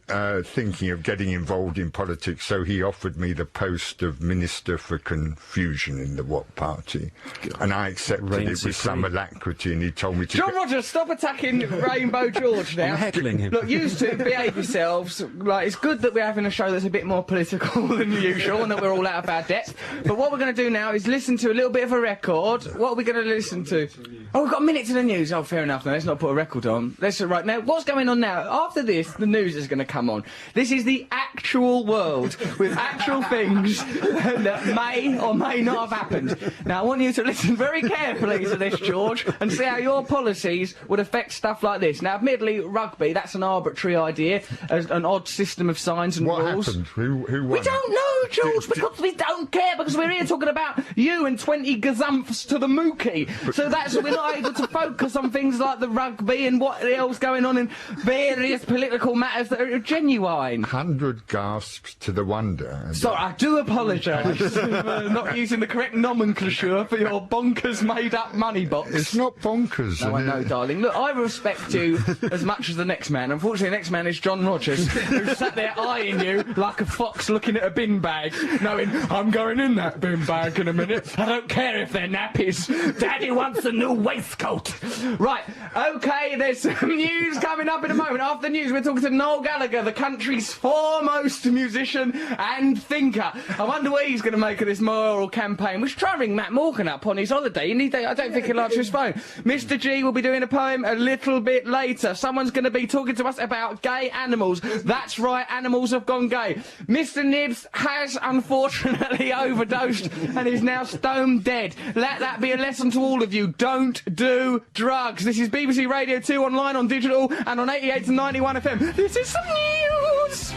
thinking of getting involved in politics, so he offered me the post of Minister for Confusion in the What Party. And I accepted it with some alacrity, and he told me to... John Rogers, stop attacking Rainbow George now. I'm heckling him. Look, you two, behave yourselves. Like, it's good that we're having a show that's a bit more political than usual and that we're all out of our depth. But what we're going to do now is listen to a little bit of a record. What are we going to listen to? Oh, we've got a minute to the news. Oh, fair enough. Now, let's not put a record on. Right now, what's going on now? After this, the news is going to come on. This is the actual world with actual things that may or may not have happened. Now, I want you to listen very carefully to this, George, and see how your policies would affect stuff like this. Now, admittedly, rugby, that's an arbitrary idea, an odd system of signs and rules. What happened? Who won? We don't know, George, because we don't care, because we're here talking about you and 20 gazumphs to the Mookie. So we're not able to focus on things like the rugby and what else going on in various political matters that are genuine. 100 gasps to the wonder. Sorry, I do apologise for not using the correct nomenclature for your bonkers made-up money box. It's not bonkers. No, I know, darling. Look, I respect you as much as the next man. Unfortunately, the next man is John Rogers, who sat there eyeing you like a fox looking at a bin bag, knowing, I'm going in that bin bag in a minute. I don't care if they're nappies. Daddy wants a new waistcoat. Right, OK, there's some news coming up in a moment. After the news, we're talking to Noel Gallagher, the country's foremost musician and thinker. I wonder what he's going to make of this mayoral campaign. We should try and ring Matt Morgan up on his holiday. I don't think he'll answer his phone. Mr G will be doing a poem a little bit later. Someone's going to be talking to us about gay animals. That's right, animals have gone gay. Mr Nibs has unfortunately overdosed and is now stone dead. Let that be a lesson to all of you. Don't do drugs. This is BBC Radio 2 online, on digital and on 88 to 91 FM. This is some news.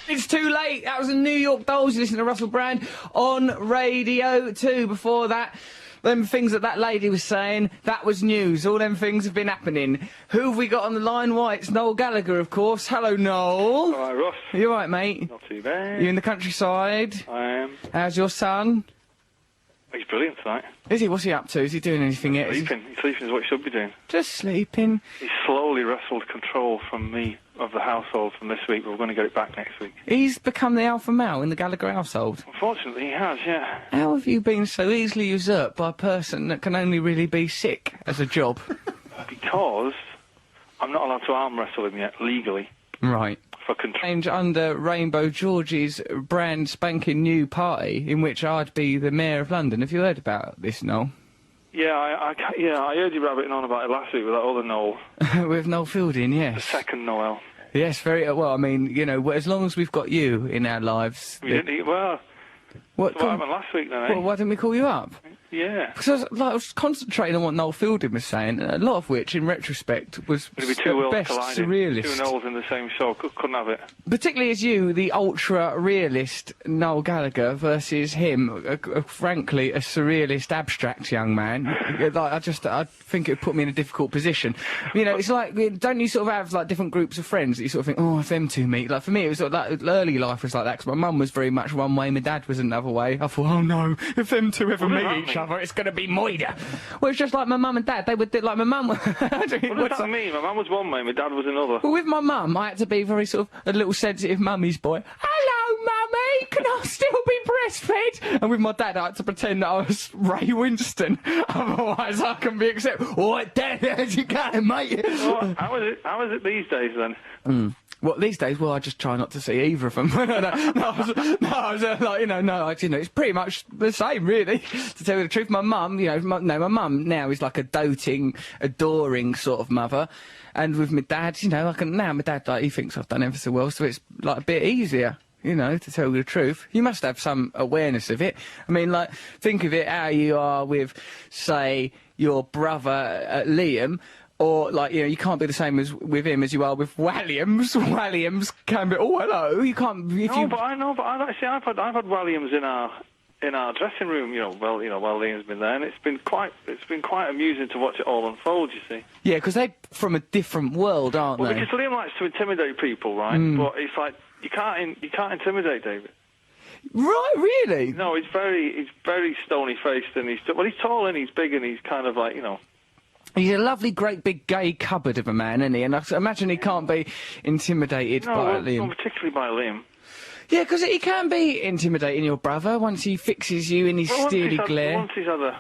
It's too late. That was the New York Dolls. You listen to Russell Brand on Radio 2. Before that, them things that lady was saying, that was news. All them things have been happening. Who have we got on the line? Why, it's Noel Gallagher, of course. Hello, Noel. Hi, Ross. You all right, mate? Not too bad. You in the countryside? I am. How's your son? He's brilliant tonight. Is he? What's he up to? Is he doing anything yet? Sleeping. He's sleeping is what he should be doing. Just sleeping. He's slowly wrestled control from me of the household from this week. We're going to get it back next week. He's become the alpha male in the Gallagher household. Unfortunately, he has, yeah. How have you been so easily usurped by a person that can only really be sick as a job? Because I'm not allowed to arm wrestle him yet, legally. Right. For control. Change under Rainbow George's brand spanking new party, in which I'd be the Mayor of London. Have you heard about this, Noel? Yeah, I heard you rabbiting on about it last week with that other Noel. With Noel Fielding, yes. The second Noel. Yes, very well. I mean, you know, as long as we've got you in our lives. Well, what happened last week then, eh? Well, why didn't we call you up? Yeah. Because I was concentrating on what Noel Fielding was saying, a lot of which, in retrospect, was It'd be two worlds best colliding. surrealist. Two Noels in the same show. Couldn't have it. Particularly as you, the ultra-realist Noel Gallagher, versus him, frankly, a surrealist, abstract young man. I think it would put me in a difficult position. You know, it's like, don't you sort of have, like, different groups of friends that you sort of think, oh, if them two meet? Like, for me, it was sort of like, early life was like that, because my mum was very much one way, my dad was another way. I thought, oh no, if them two ever meet each other, it's going to be moida. Well, it's just like my mum and dad. They would do, like, my mum... What does that mean? My mum was one way, my dad was another. Well, with my mum, I had to be very sort of a little sensitive mummy's boy. Hello, mummy, can I still be breastfed? And with my dad, I had to pretend that I was Ray Winston. Otherwise, I can be accepted. All right, Dad, how's it going, mate? Well, how is it these days, then? What, these days? Well, I just try not to see either of them. It's pretty much the same, really, to tell you the truth. My mum, my mum now is like a doting, adoring sort of mother. And with my dad, my dad, like, he thinks I've done ever so well, so it's, like, a bit easier. To tell you the truth. You must have some awareness of it. I mean, like, think of it how you are with, say, your brother, Liam, or, like, you can't be the same with him as you are with Walliams. Walliams can be, oh, hello, you can't... But I've had Walliams in our dressing room, while Liam's been there, and it's been quite amusing to watch it all unfold, you see. Yeah, because they're from a different world, aren't they? Because Liam likes to intimidate people, right? But it's like, you can't intimidate David. Right, really? No, he's very stony-faced, and he's tall and he's big, and he's kind of like, He's a lovely, great, big, gay cupboard of a man, isn't he? And I imagine he can't be intimidated by Liam. Not particularly by Liam. Yeah, because he can be intimidating your brother once he fixes you in his steely glare. Once he's had a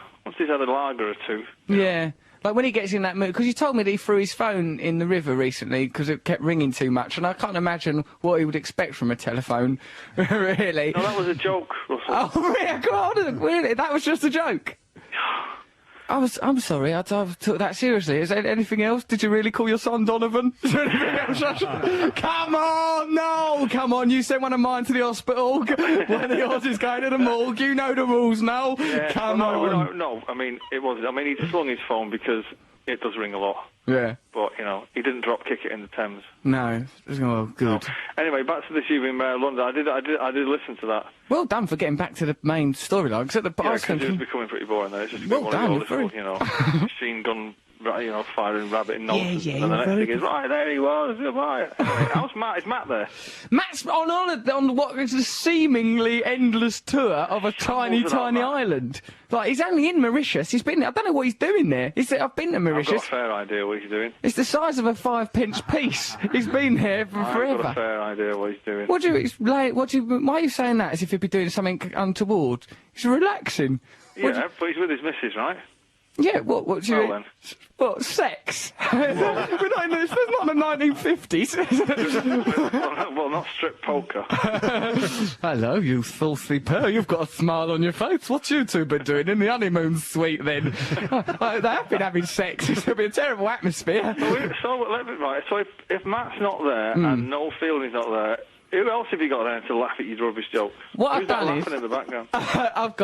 lager or two. Yeah. Like when he gets in that mood, because he told me that he threw his phone in the river recently because it kept ringing too much, and I can't imagine what he would expect from a telephone, really. No, that was a joke, Russell. Oh, really? God, really? That was just a joke? I'm sorry, I took that seriously. Is there anything else? Did you really call your son Donovan? Is there anything else? Come on, no! Come on, you sent one of mine to the hospital. One of yours is going to the morgue. You know the rules now. Yeah, Come on. No, I mean, it wasn't. I mean, he slung his phone because it does ring a lot. Yeah. But, he didn't drop kick it in the Thames. No. Oh, good. No. Anyway, back to this evening Mayor of London. I did listen to that. Well done for getting back to the main storyline. Because it was becoming pretty boring there. It's just well done. Machine gun, firing rabbit and nonsense. Yeah, and then the next thing is, right, there he was. Right. Anyway, how's Matt? Is Matt there? Matt's on what is a seemingly endless tour of a tiny island. Like, he's only in Mauritius. He's been there. I don't know what he's doing there. I've been to Mauritius. I've got a fair idea what he's doing. It's the size of a 5-pence piece. He's been here forever. I've got a fair idea what he's doing. Why are you saying that as if he'd be doing something untoward? He's relaxing. Yeah, but he's with his missus, right? Yeah, what do you... Well, then. What, sex? We're not in this, that's not the 1950s. Well, not strip poker. Hello, you filthy pair. You've got a smile on your face. What you two been doing in the honeymoon suite, then? They have been having sex. It's going to be a terrible atmosphere. So if Matt's not there and Noel Fielding's not there, who else have you got there to laugh at your rubbish jokes? Who's laughing in the background? I've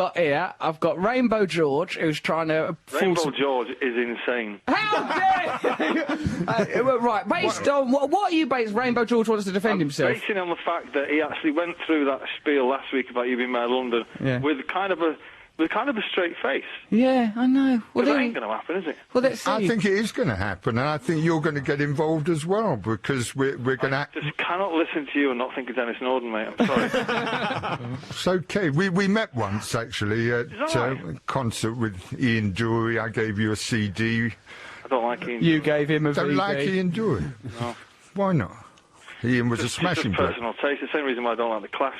got Rainbow George, who's trying to... Rainbow George is insane. How dare you! Right, based on... What are you based... Rainbow George wants to defend himself? Basing on the fact that he actually went through that spiel last week about you being Mayor of London with kind of a straight face. Yeah, I know. Well, that ain't going to happen, is it? Well, let's see. I think it is going to happen, and I think you're going to get involved as well, because we're going to... I just cannot listen to you and not think of Dennis Norden, mate. I'm sorry. It's okay. We met once, actually, at a concert with Ian Dury. I gave you a CD. I don't like Ian Dury. You gave him a Don't VD. like Ian Dury? No. Why not? Ian was a smashing player. Personal taste. The same reason why I don't like The Clash.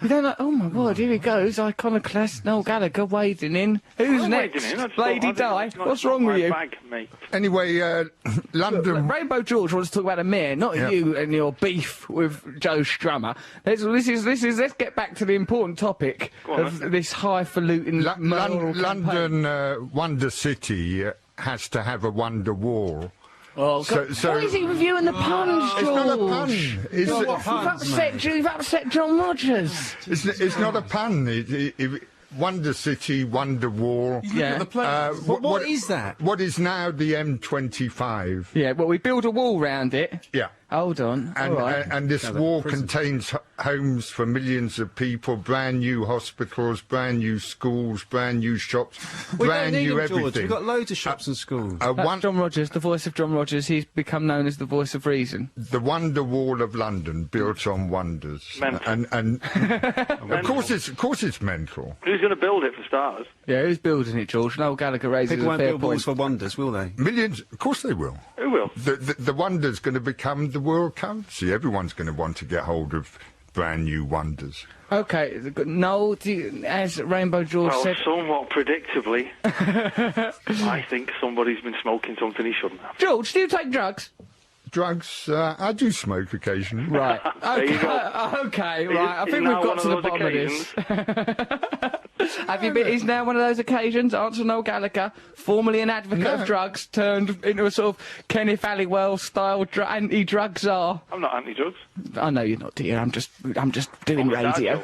You don't like... Oh, my God, here he goes. Iconoclast Noel Gallagher wading in. Who's next? Lady Di? What's wrong with you? Bag, mate. Anyway, London... Rainbow George wants to talk about the mayor, not you and your beef with Joe Strummer. Let's get back to the important topic of this highfalutin London Wonder City has to have a wonder wall. Oh, so what is it with you and the puns, George? It's not a pun. You've upset John Rogers. It's not a pun. Wonder City, Wonder Wall. Yeah. What is that? What is now the M25? Yeah, well, we build a wall round it. Yeah. Hold on. And, all right. and this wall contains homes for millions of people, brand new hospitals, brand new schools, brand new shops, brand new everything. George. We've got loads of shops and schools. John Rogers, the voice of John Rogers, he's become known as the voice of reason. The Wonder Wall of London, built on wonders. Mental. And of course it's mental. Who's going to build it for starters? Yeah, who's building it, George? Noel Gallagher raises People a won't fair build point. walls for wonders, will they? Millions, of course they will. Who will? The wonder's going to become the world currency. Everyone's going to want to get hold of brand new wonders. Okay, Noel, as Rainbow George said... somewhat predictably, I think somebody's been smoking something he shouldn't have. George, do you take drugs? drugs, I do smoke occasionally. Right. Okay. Okay. Right. I think we've got to the bottom of this. Have you been? Is now one of those occasions? Answer Noel Gallagher, formerly an advocate of drugs, turned into a sort of Kenneth Halliwell style anti-drug czar. I'm not anti-drugs. I know you're not, dear. I'm just doing radio.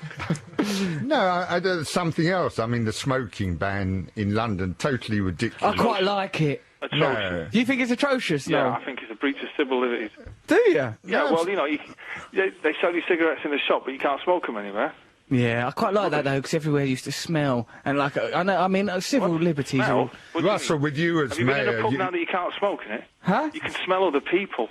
No, I do something else. I mean, the smoking ban in London, totally ridiculous. I quite like it. Atrocious. Do you think it's atrocious? Yeah, No. I think it's a breach of civil liberties. Do you? Yeah, well, you know, they sell you cigarettes in the shop, but you can't smoke them anywhere. Yeah, I quite like that though, because everywhere used to smell, and like I know, I mean, civil liberties. Smell? Russell, with you as Have you been in mayor, a pub now that you can't smoke in it? Huh? You can smell other people.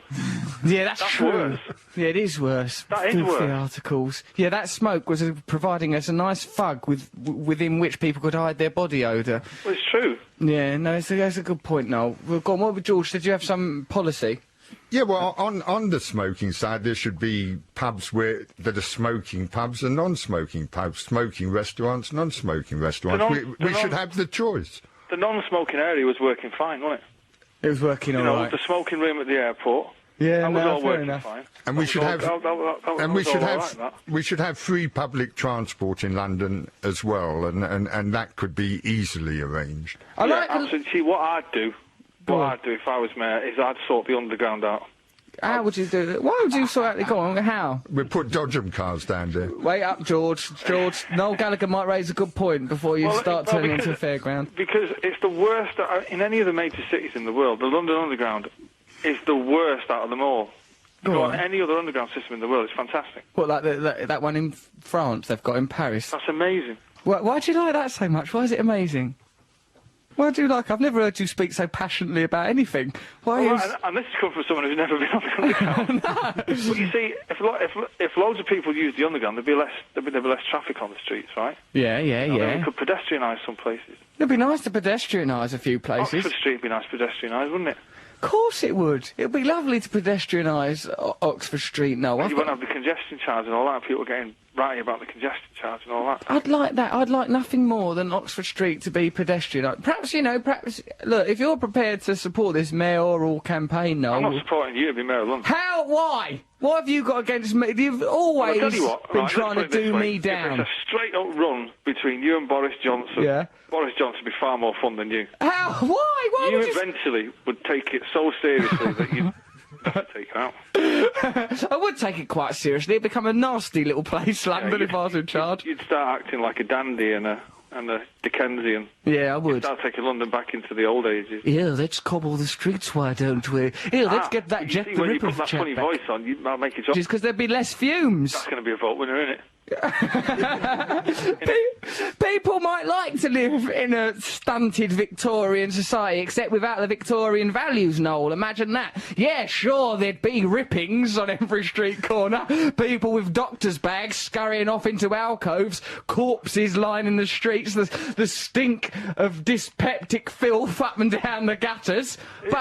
Yeah, that's true. Worse. Yeah, it is worse. That is Filthy worse. articles. Yeah, that smoke was providing us a nice fug within which people could hide their body odour. Well, it's true. Yeah, no, that's a good point, Noel. Well, go on, what with George? Did you have some policy? Yeah, well, on the smoking side, there should be pubs that are smoking pubs and non-smoking pubs, smoking restaurants, non-smoking restaurants. We should have the choice. The non-smoking area was working fine, wasn't it? It was working all right. The smoking room at the airport. Yeah, that was all fair working enough. fine. And we should have, that. we should have free public transport in London as well, and that could be easily arranged. Absolutely. See, what I'd do if I was mayor is I'd sort the underground out. How would you do that? Why would you sort out the... Go on, how? We put Dodgem cars down there. Wait up, George. Noel Gallagher might raise a good point before you start turning into a fairground. Because it's the worst... In any of the major cities in the world, the London Underground is the worst out of them all. Go on. Any other underground system in the world is fantastic. What, like that one in France they've got in Paris? That's amazing. Why do you like that so much? Why is it amazing? Why do you like... I've never heard you speak so passionately about anything. Why is... And this has come from someone who's never been on the underground. No. But you see, if loads of people used the underground, there'd be less traffic on the streets, right? Yeah. Then we could pedestrianise some places. It'd be nice to pedestrianise a few places. Oxford Street would be nice to pedestrianise, wouldn't it? Of course it would. It'd be lovely to pedestrianise Oxford Street. No, you won't have the congestion charge and all that. People getting ratty about the congestion charge and all that. I'd like that. I'd like nothing more than Oxford Street to be pedestrian. Perhaps, look, if you're prepared to support this mayoral campaign, Noel... I'm not supporting you to be mayor of London. How? Why? What have you got against me? You've always been trying to do me down. If it's a straight-up run between you and Boris Johnson, Boris Johnson would be far more fun than you. How? Why? Why you would eventually would take it so seriously that you'd have to take it out. I would take it quite seriously. It'd become a nasty little place, London, if I was in charge. You'd start acting like a dandy and a Dickensian. Yeah, I would. You'd start taking London back into the old ages. Yeah, let's cobble the streets, why don't we? Yeah, let's get that Jet the Ripper when you put that chap funny back. voice on, I'll make it up. Just because there'd be less fumes. That's going to be a vote winner, isn't it? People might like to live in a stunted Victorian society, except without the Victorian values, Noel. Imagine that. Yeah, sure, there'd be rippings on every street corner, people with doctor's bags scurrying off into alcoves, corpses lining the streets, the stink of dyspeptic filth up and down the gutters. This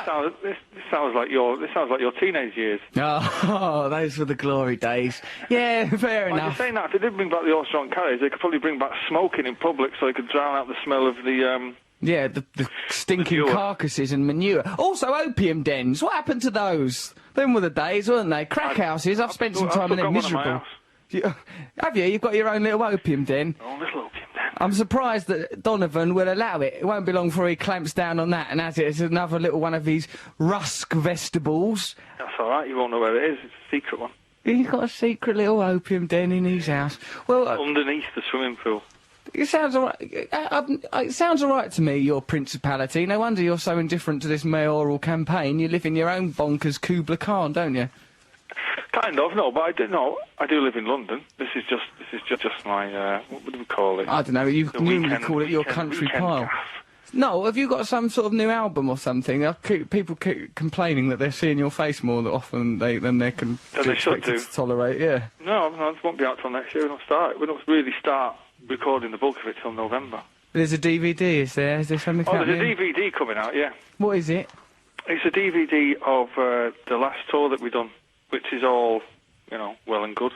sounds like your teenage years. Oh, those were the glory days. Yeah, fair enough. I'm just saying that. If they did bring back the horse-drawn carriage, they could probably bring back smoking in public so they could drown out the smell of the... Yeah, the stinking carcasses and manure. Also, opium dens. What happened to those? Them were the days, weren't they? Crack houses. I've spent some time in them. Miserable. Have you? You've got your own little opium den? Oh, little opium den. I'm surprised that Donovan will allow it. It won't be long before he clamps down on that and has it as another little one of these rusk vestibles. That's all right. You won't know where it is. It's a secret one. He's got a secret little opium den in his house. Well, underneath the swimming pool. It sounds all right. It sounds all right to me, your principality. No wonder you're so indifferent to this mayoral campaign. You live in your own bonkers Kubla Khan, don't you? Kind of, no, but I do live in London. This is just my what would we call it? I don't know. You normally call it your country pile. Gaff. No, have you got some sort of new album or something? People keep complaining that they're seeing your face more often than they can be expected to tolerate. Yeah. No, it won't be out till next year. We don't really start recording the bulk of it till November. There's a DVD, is there? Is there something happening? There's a DVD coming out, yeah. What is it? It's a DVD of the last tour that we've done, which is all, well and good.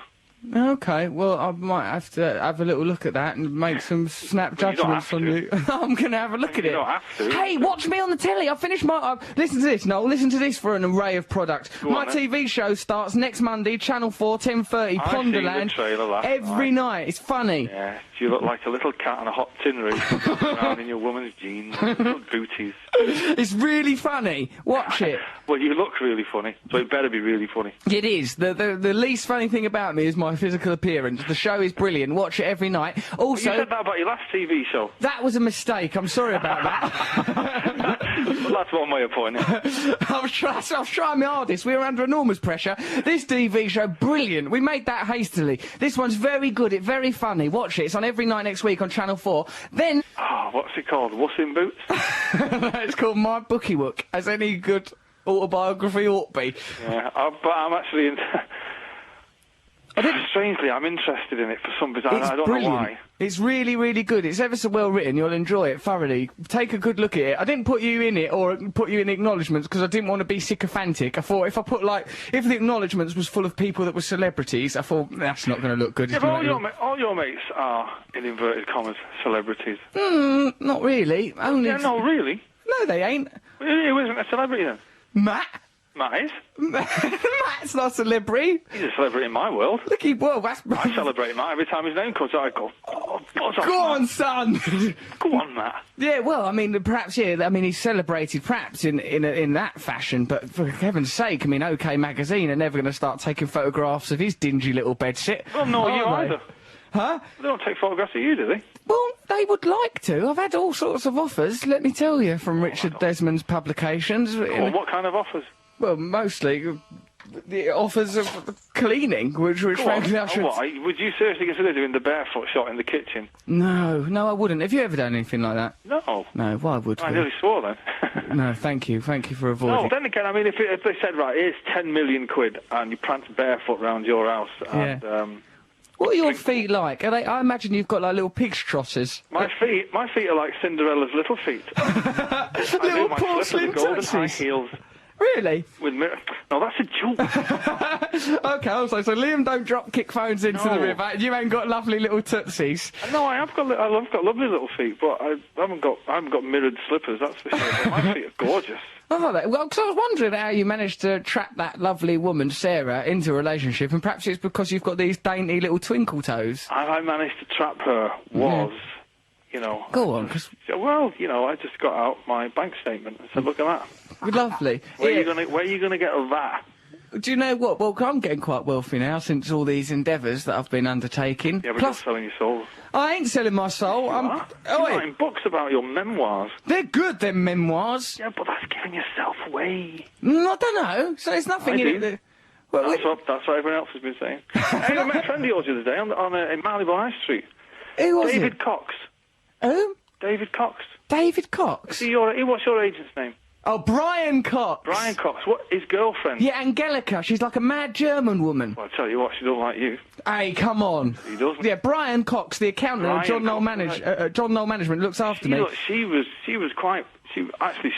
Okay, well, I might have to have a little look at that and make some snap Well, you don't judgments have on to. you. I'm going to have a look at You it. don't have to. Hey, watch me on the telly. I've finished my... listen to this, Noel. Listen to this for an array of products. My on, then. TV show starts next Monday, Channel 4, 10:30, I've seen the Ponderland. trailer last Every night. It's funny. Yeah, you look like a little cat on a hot tin roof, around in your woman's jeans and little booties. It's really funny. Watch it. Well, you look really funny, so it better be really funny. It is. The least funny thing about me is my physical appearance. The show is brilliant. Watch it every night. You Also, said that about your last TV show. that was a mistake. I'm sorry about that. Well, that's one way of putting it. I was trying my hardest. We were under enormous pressure. This TV show, brilliant. We made that hastily. This one's very good. It's very funny. Watch it. It's on every night next week on Channel 4. Then... Oh, what's it called? Wuss in Boots? it's called My Bookie Book, as any good autobiography ought to be. Yeah, but I'm actually... Strangely, I'm interested in it for some bizarre... It's I don't brilliant. know why. It's really, really good. It's ever so well written. You'll enjoy it thoroughly. Take a good look at it. I didn't put you in it or put you in acknowledgements because I didn't want to be sycophantic. I thought if I put, like, if the acknowledgements was full of people that were celebrities, I thought that's not going to look good. Yeah, but all your mates are, in inverted commas, celebrities. Not really. Only... Yeah, no, really? No, they ain't. Who isn't a celebrity then? Matt? Matt is. Matt's not a celebrity. He's a celebrity in my world. Look, well, that's... I celebrate Matt every time his name comes out. I go, oh, buzz off, Go on, Matt. son! Go on, Matt. Yeah, well, I mean, perhaps, yeah, I mean, he's celebrated perhaps in that fashion, but for heaven's sake, I mean, OK Magazine are never going to start taking photographs of his dingy little bedsit. Well, no, you are they? either. Huh? They don't take photographs of you, do they? Well, they would like to. I've had all sorts of offers, let me tell you, from Richard Desmond's publications. Well, what kind of offers? Well, mostly the offers of cleaning, which frankly I should... Why? Would you seriously consider doing the barefoot shot in the kitchen? No, I wouldn't. Have you ever done anything like that? No. No, why would I we? nearly swore then. No, thank you for avoiding... No, then again, I mean, if they said, right, here's 10 million quid and you prance barefoot round your house and... What are your feet like? Are they? I imagine you've got like little pig's trotters. My feet are like Cinderella's little feet. Little my porcelain golden high tootsies. heels. Really? With no, that's a joke. Okay, I was like, so Liam don't drop kick phones into the river, and you ain't got lovely little tootsies. No, I've got lovely little feet, but I haven't got mirrored slippers. That's for sure. But my feet are gorgeous. Oh, well, because I was wondering how you managed to trap that lovely woman, Sarah, into a relationship, and perhaps it's because you've got these dainty little twinkle toes. How I managed to trap her was, Go on, 'cause... Well, I just got out my bank statement and said, look at that. Lovely. Where are you gonna get that? Do you know what? Well, I'm getting quite wealthy now since all these endeavours that I've been undertaking. Yeah, but Plus, you're selling your soul. I ain't selling my soul. You're writing books about your memoirs. They're good, them memoirs. Yeah, but that's giving yourself away. I don't know. So there's nothing in it that... Well, that's what everyone else has been saying. Hey, I met a friend of yours the other day in Malibu High Street. Who was David it? Cox. Who? David Cox. David Cox? What's your agent's name? Oh, Brian Cox. Brian Cox. What? His girlfriend? Yeah, Angelica. She's like a mad German woman. Well, I tell you what, she don't like you. Hey, come on. He doesn't. Yeah, Brian Cox, the accountant at John Noel Management, looks after me. She was quite... She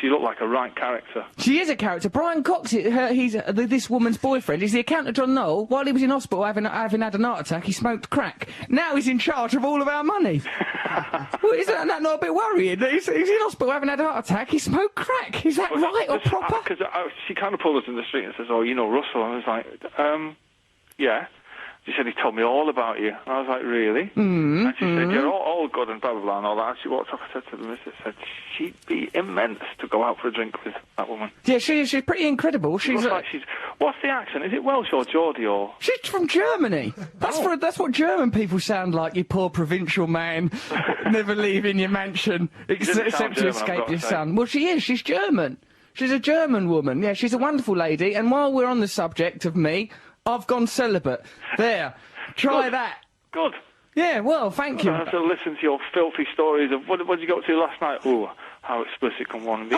looked like a right character. She is a character. Brian Cox, he's this woman's boyfriend. He's the accountant John Noel. While he was in hospital having had an heart attack, he smoked crack. Now he's in charge of all of our money. Well, isn't that not a bit worrying? He's in hospital having had a heart attack, he smoked crack. Is that right or proper? Because she kind of pulled us in the street and says, oh, you know Russell? And I was like, yeah. She said, he told me all about you. And I was like, really? And she said, you're all good and blah, blah, blah, and all that. And she walked up and said to the missus, said, she'd be immense to go out for a drink with, that woman. Yeah, she's pretty incredible. She's what's the accent? Is it Welsh or Geordie or...? She's from Germany. That's what German people sound like, you poor provincial man, never leaving your mansion, except to escape your son. Well, she is. She's German. She's a German woman. Yeah, she's a wonderful lady. And while we're on the subject of me... I've gone celibate. There. Try that. Good. Yeah, well, thank you. I have to listen to your filthy stories of what did you go up to last night? Oh, how explicit can one be?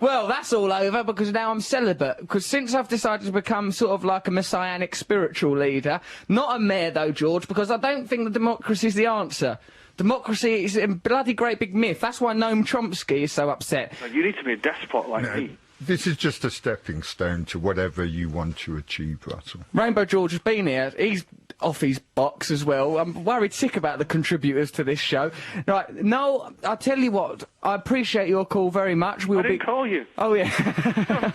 Well, that's all over because now I'm celibate. Because since I've decided to become sort of like a messianic spiritual leader, not a mayor though, George, because I don't think that democracy is the answer. Democracy is a bloody great big myth. That's why Noam Chomsky is so upset. You need to be a despot like me. this is just a stepping stone to whatever you want to achieve, Russell. Rainbow George has been here. He's off his box as well. I'm worried sick about the contributors to this show. Right, Noel, I'll tell you what, I appreciate your call very much. I didn't call you. Oh, yeah.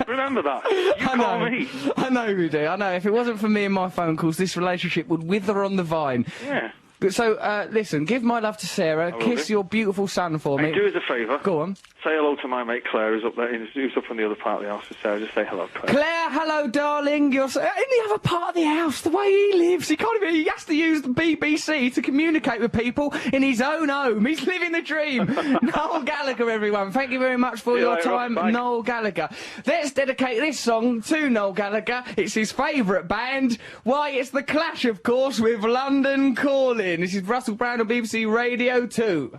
Remember that. You call me. I know you do. I know. If it wasn't for me and my phone calls, this relationship would wither on the vine. Yeah. So, listen, give my love to Sarah, kiss your beautiful son for me. And do us a favour. Go on. Say hello to my mate Claire, who's up there, who's up on the other part of the house with Sarah. Just say hello, Claire. Claire, hello, darling. You're in the other part of the house, the way he lives. He can't even, he has to use the BBC to communicate with people in his own home. He's living the dream. Noel Gallagher, everyone. Thank you very much for your time, Noel Gallagher. Let's dedicate this song to Noel Gallagher. It's his favourite band. Why, it's The Clash, of course, with London Calling. This is Russell Brown on BBC Radio 2.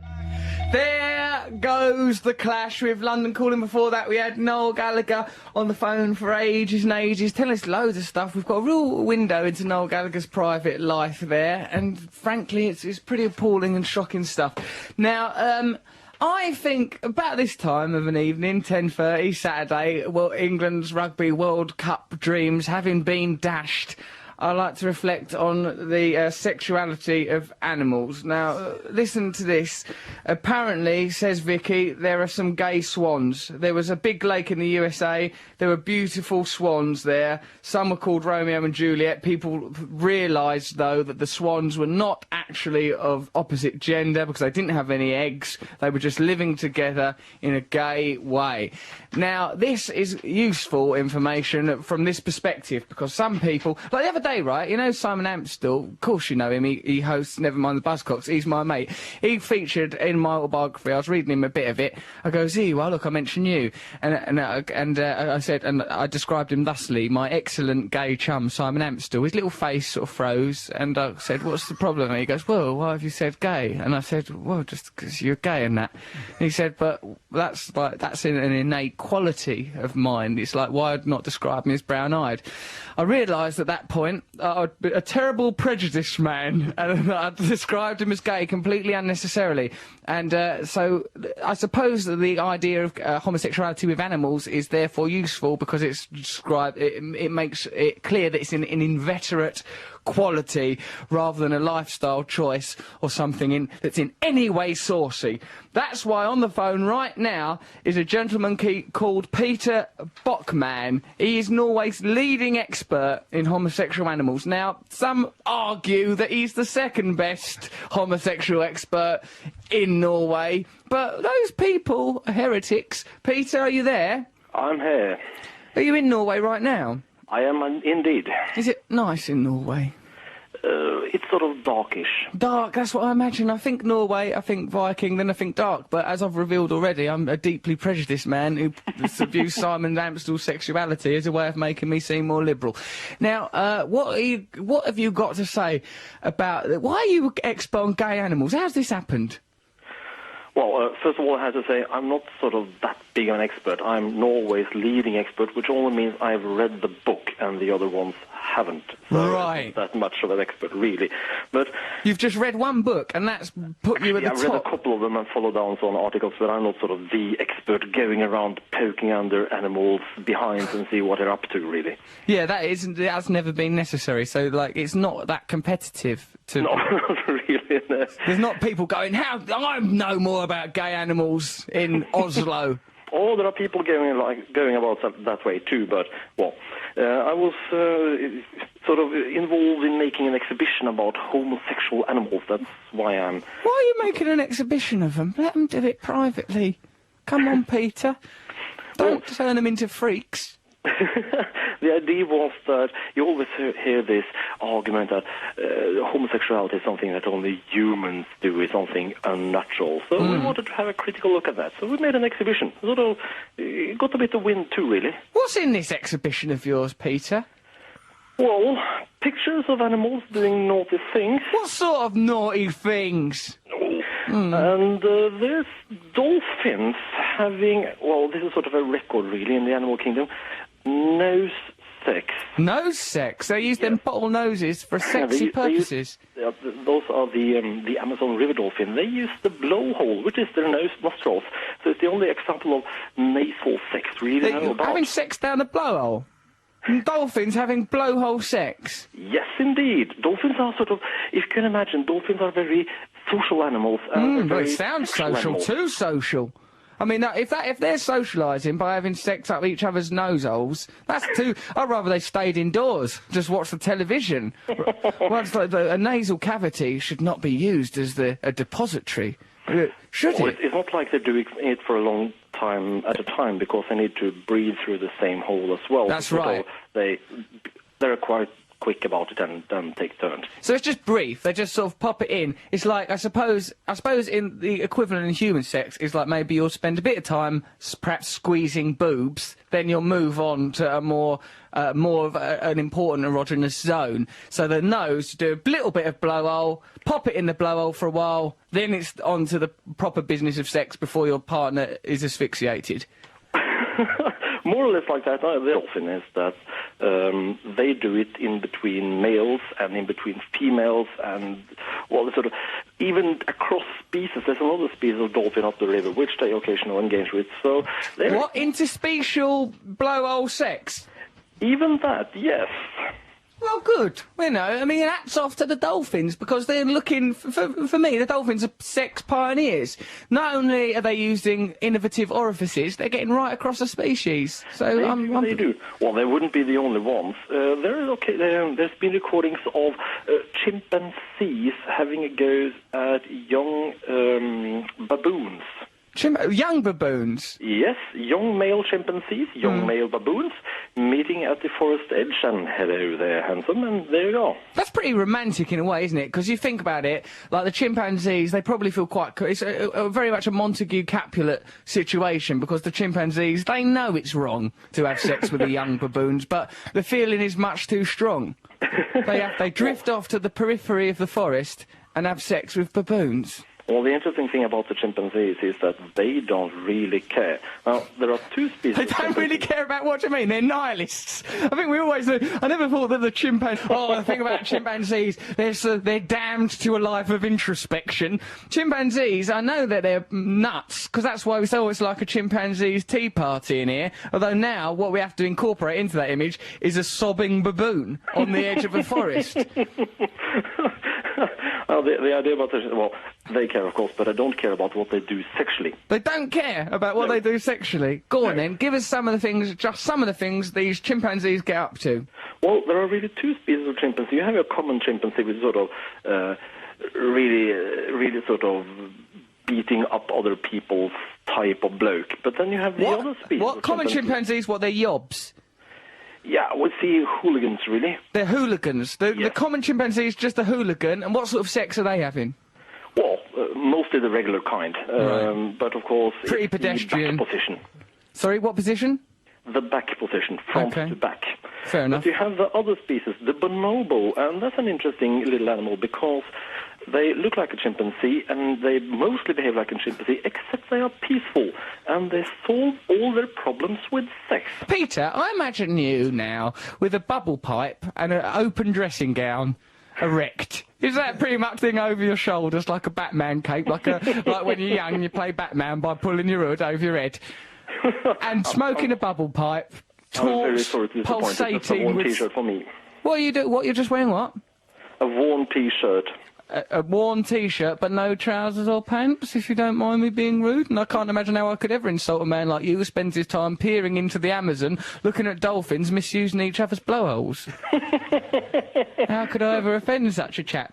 There goes The Clash with London Calling. Before that, we had Noel Gallagher on the phone for ages and ages, telling us loads of stuff. We've got a real window into Noel Gallagher's private life there, and frankly, it's pretty appalling and shocking stuff. Now, I think about this time of an evening, 10:30, Saturday, well, England's Rugby World Cup dreams having been dashed, I like to reflect on the sexuality of animals. Now, listen to this. Apparently, says Vicky, there are some gay swans. There was a big lake in the USA. There were beautiful swans there. Some were called Romeo and Juliet. People realised, though, that the swans were not actually of opposite gender because they didn't have any eggs. They were just living together in a gay way. Now, this is useful information from this perspective because some people, like the other day, right, you know Simon Amstell, of course you know him, he hosts Nevermind the Buzzcocks, he's my mate. He featured in my autobiography, I was reading him a bit of it, I goes, here you are, look, I mentioned you. And I said, and I described him thusly, my excellent gay chum, Simon Amstell. His little face sort of froze, and I said, what's the problem? And he goes, well, why have you said gay? And I said, well, just because you're gay and that. And he said, but that's an innate quality of mine. It's like, why not describe me as brown-eyed? I realised at that point I'd be a terrible prejudiced man, and I described him as gay completely unnecessarily. And so I suppose that the idea of homosexuality with animals is therefore useful because it's described. It makes it clear that it's an inveterate quality rather than a lifestyle choice or something that's in any way saucy. That's why on the phone right now is a gentleman called Peter Bockman. He is Norway's leading expert in homosexual animals. Now, some argue that he's the second best homosexual expert in Norway, but those people are heretics. Peter, are you there? I'm here. Are you in Norway right now? I am indeed. Is it nice in Norway? It's sort of darkish. Dark, that's what I imagine. I think Norway, I think Viking, then I think dark. But as I've revealed already, I'm a deeply prejudiced man who views Simon Amstell's sexuality as a way of making me seem more liberal. Now, what have you got to say about... Why are you expert on gay animals? How's this happened? Well, first of all, I have to say I'm not sort of that big of an expert. I'm Norway's leading expert, which only means I've read the book and the other ones haven't. So right. I'm not that much of an expert, really. But you've just read one book, and that's put you at the top. I've read a couple of them and followed down on articles, but I'm not sort of the expert going around poking under animals' behinds and see what they're up to, really. Yeah, that's never been necessary. So, like, it's not that competitive to... No, not really, no. There's not people going, I know more about gay animals in Oslo. Oh, there are people going about that way too, but, well, I was sort of involved in making an exhibition about homosexual animals. That's why I'm... Why are you making an exhibition of them? Let them do it privately. Come on, Peter. Don't turn them into freaks. The idea was that you always hear this argument that homosexuality is something that only humans do, is something unnatural. So we wanted to have a critical look at that. So we made an exhibition. Sort of got a bit of wind too, really. What's in this exhibition of yours, Peter? Well, pictures of animals doing naughty things. What sort of naughty things? And there's dolphins having, well, this is sort of a record, really, in the animal kingdom. Nose sex. Nose sex? They use them bottle noses for sexy purposes? those are the Amazon river dolphin. They use the blowhole, which is their nostrils. So it's the only example of nasal sex we really know about. Having sex down the blowhole? Dolphins having blowhole sex? Yes, indeed. Dolphins are sort of, if you can imagine, dolphins are very social animals. But it sounds social, too social. I mean, if they're socialising by having sex up each other's nose holes, that's too... I'd rather they stayed indoors, just watch the television. Once a nasal cavity should not be used as a depository. Should it? It's not like they're doing it for a long time at a time, because they need to breathe through the same hole as well. That's right. They're quite quick about it and take turns. So it's just brief. They just sort of pop it in. It's like, I suppose in the equivalent in human sex is like maybe you'll spend a bit of time perhaps squeezing boobs, then you'll move on to a more of an important erogenous zone. So the nose, do a little bit of blowhole, pop it in the blowhole for a while, then it's on to the proper business of sex before your partner is asphyxiated. More or less like that. The dolphin is that they do it in between males and in between females, and sort of even across species. There's another species of dolphin up the river which they occasionally engage with. So what, interspecial blowhole sex? Even that, yes. Well, good. You know, I mean, hats off to the dolphins, because they're looking, for me, the dolphins are sex pioneers. Not only are they using innovative orifices, they're getting right across the species. So they do. Well, they wouldn't be the only ones. There's been recordings of chimpanzees having a go at young baboons. Young baboons? Yes, young male chimpanzees, young male baboons, meeting at the forest edge, and hello there, handsome, and there you go. That's pretty romantic in a way, isn't it? Because you think about it, like the chimpanzees, they probably feel quite... It's very much a Montague Capulet situation, because the chimpanzees, they know it's wrong to have sex with the young baboons, but the feeling is much too strong. They drift off to the periphery of the forest and have sex with baboons. Well, the interesting thing about the chimpanzees is that they don't really care. Now, there are two species... They don't really care about what you mean? They're nihilists. I think we always... I never thought that the chimpanzees... Oh, the thing about chimpanzees, they're damned to a life of introspection. Chimpanzees, I know that they're nuts, because that's why we say, oh, it's like a chimpanzee's tea party in here. Although now, what we have to incorporate into that image is a sobbing baboon on the edge of a forest. Well, the idea about this, well, they care, of course, but they don't care about what they do sexually. They don't care about what they do sexually? Go on, then. Give us some of the things, just some of the things these chimpanzees get up to. Well, there are really two species of chimpanzee. You have your common chimpanzee, which is sort of really sort of beating up other people's type of bloke. But then you have the other species. What common chimpanzees? What, they're yobs? Yeah, we'll see hooligans, really. They're hooligans. The common chimpanzee is just a hooligan, and what sort of sex are they having? Well, mostly the regular kind, right. But of course... Pretty pedestrian. The back position. Sorry, what position? The back position, front to back. Fair enough. But you have the other species, the bonobo, and that's an interesting little animal because they look like a chimpanzee and they mostly behave like a chimpanzee, except they are peaceful and they solve all their problems with sex. Peter, I imagine you now with a bubble pipe and an open dressing gown, erect. Is that pretty much thing over your shoulders like a Batman cape, like when you're young and you play Batman by pulling your hood over your head, and smoking a bubble pipe, torch, pulsating with... T-shirt for me. What are you doing? What, you're just wearing what? A worn T-shirt. A worn T-shirt, but no trousers or pants, if you don't mind me being rude. And I can't imagine how I could ever insult a man like you who spends his time peering into the Amazon, looking at dolphins misusing each other's blowholes. How could I ever offend such a chap?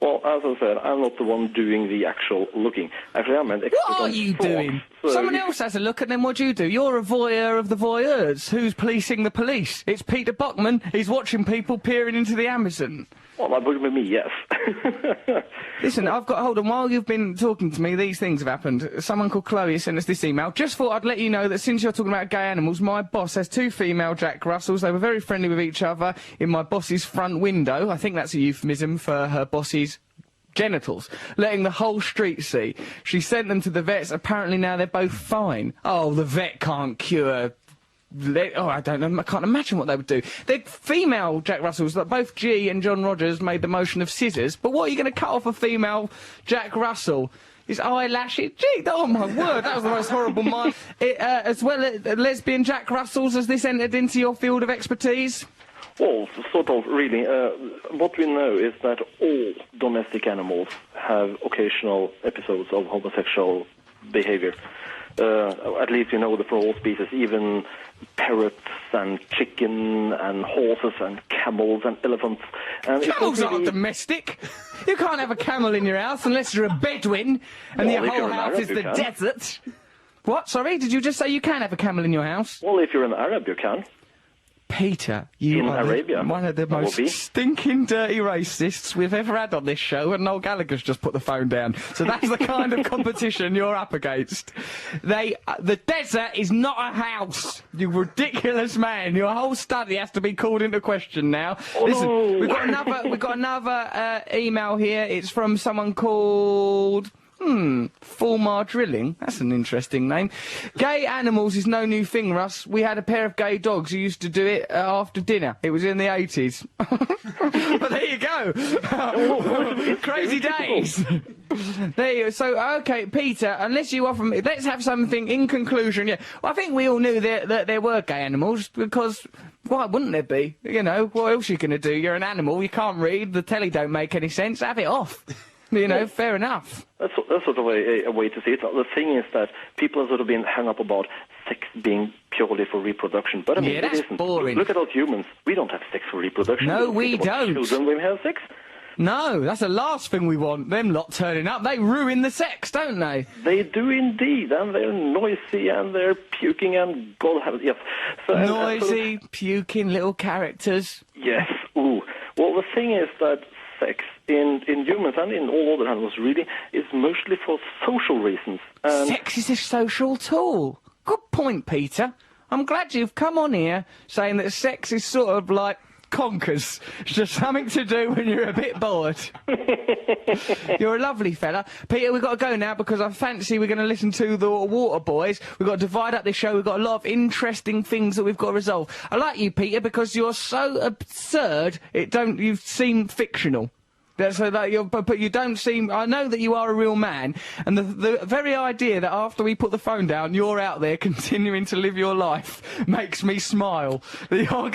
Well, as I said, I'm not the one doing the actual looking. Actually, I'm an expert. What are you doing? So someone else has a look, and then what do you do? You're a voyeur of the voyeurs. Who's policing the police? It's Peter Buckman. He's watching people peering into the Amazon. Well, that would be me, yes. Listen, I've got... Hold on, while you've been talking to me, these things have happened. Someone called Chloe sent us this email. Just thought I'd let you know that since you're talking about gay animals, my boss has 2 female Jack Russells. They were very friendly with each other in my boss's front window. I think that's a euphemism for her boss's genitals, letting the whole street see. She sent them to the vets. Apparently now they're both fine. Oh, the vet can't cure I don't know, I can't imagine what they would do. The female Jack Russells, like both G and John Rogers made the motion of scissors, but what are you going to cut off a female Jack Russell? His eyelashes. Gee, oh my word, that was the most horrible mind. As well as lesbian Jack Russells, has this entered into your field of expertise? Well, sort of, really. What we know is that all domestic animals have occasional episodes of homosexual behavior. At least you know that for all species, even parrots and chicken and horses and camels and elephants. And camels aren't domestic. You can't have a camel in your house unless you're a Bedouin and your whole house is the desert. What? Sorry? Did you just say you can have a camel in your house? Well, if you're an Arab, you can. Peter, you are one of the most stinking dirty racists we've ever had on this show, and Noel Gallagher's just put the phone down. So that's the kind of competition you're up against. The desert is not a house, you ridiculous man. Your whole study has to be called into question now. Oh. Listen, we've got another email here. It's from someone called... Fulmar Drilling. That's an interesting name. Gay animals is no new thing, Russ. We had a pair of gay dogs who used to do it after dinner. It was in the 80s. But there you go. Crazy days. There you go. So, okay, Peter, unless you offer me... Let's have something in conclusion. Yeah, well, I think we all knew that there were gay animals, because... Why wouldn't there be? You know, what else are you going to do? You're an animal, you can't read, the telly don't make any sense, have it off. You know, fair enough. That's sort of a way to see it. The thing is that people have sort of been hung up about sex being purely for reproduction. But I mean, that's it isn't. Boring. Look at us humans. We don't have sex for reproduction. No, we don't. Children when we have sex. No, that's the last thing we want. Them lot turning up, they ruin the sex, don't they? They do indeed, and they're noisy, and they're puking, and God have it, yes. So, noisy, puking little characters. Yes, ooh. Well, the thing is that sex in humans and in all other animals really is mostly for social reasons. Sex is a social tool. Good point, Peter. I'm glad you've come on here saying that sex is sort of like conkers. It's just something to do when you're a bit bored. You're a lovely fella. Peter, we've got to go now because I fancy we're going to listen to the Water Boys. We've got to divide up this show. We've got a lot of interesting things that we've got to resolve. I like you, Peter, because you're so absurd, you seem fictional. So that but you don't seem... I know that you are a real man, and the very idea that after we put the phone down, you're out there continuing to live your life makes me smile. You're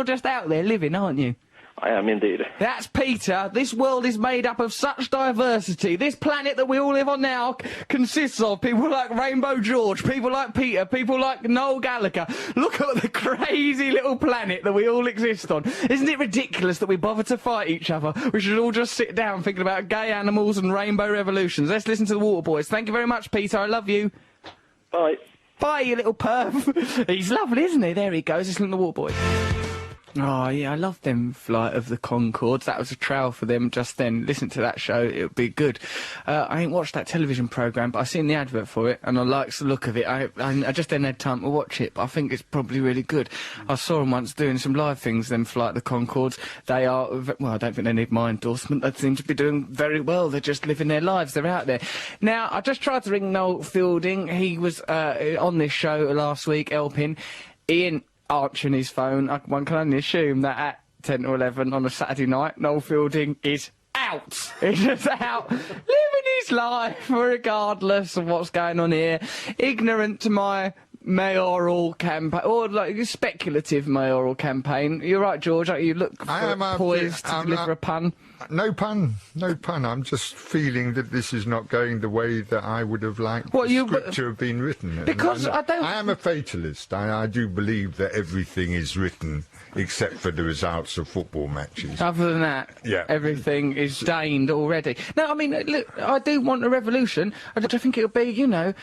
just out there living, aren't you? I am indeed. That's Peter. This world is made up of such diversity. This planet that we all live on now consists of people like Rainbow George, people like Peter, people like Noel Gallagher. Look at the crazy little planet that we all exist on. Isn't it ridiculous that we bother to fight each other? We should all just sit down thinking about gay animals and rainbow revolutions. Let's listen to the Water Boys. Thank you very much, Peter. I love you. Bye. Bye, you little perv. He's lovely, isn't he? There he goes. Listen to the Water Boys. Oh, yeah, I love them Flight of the Conchords. That was a trail for them just then. Listen to that show, it'll be good. I ain't watched that television programme, but I seen the advert for it, and I likes the look of it. I just hadn't had time to watch it, but I think it's probably really good. I saw them once doing some live things, them Flight of the Conchords. They are, well, I don't think they need my endorsement. They seem to be doing very well. They're just living their lives. They're out there. Now, I just tried to ring Noel Fielding. He was on this show last week, helping. Ian answering his phone. One can only assume that at 10 to 11 on a Saturday night, Noel Fielding is out. He's just out living his life regardless of what's going on here. Ignorant to my mayoral campaign, or like speculative mayoral campaign. You're right, George. You look poised to deliver a pun. No pun. I'm just feeling that this is not going the way that I would have liked the script to have been written. Because I am a fatalist. I do believe that everything is written except for the results of football matches. Other than that, yeah, everything is stained already. No, I mean, look, I do want a revolution. I think it'll be, you know,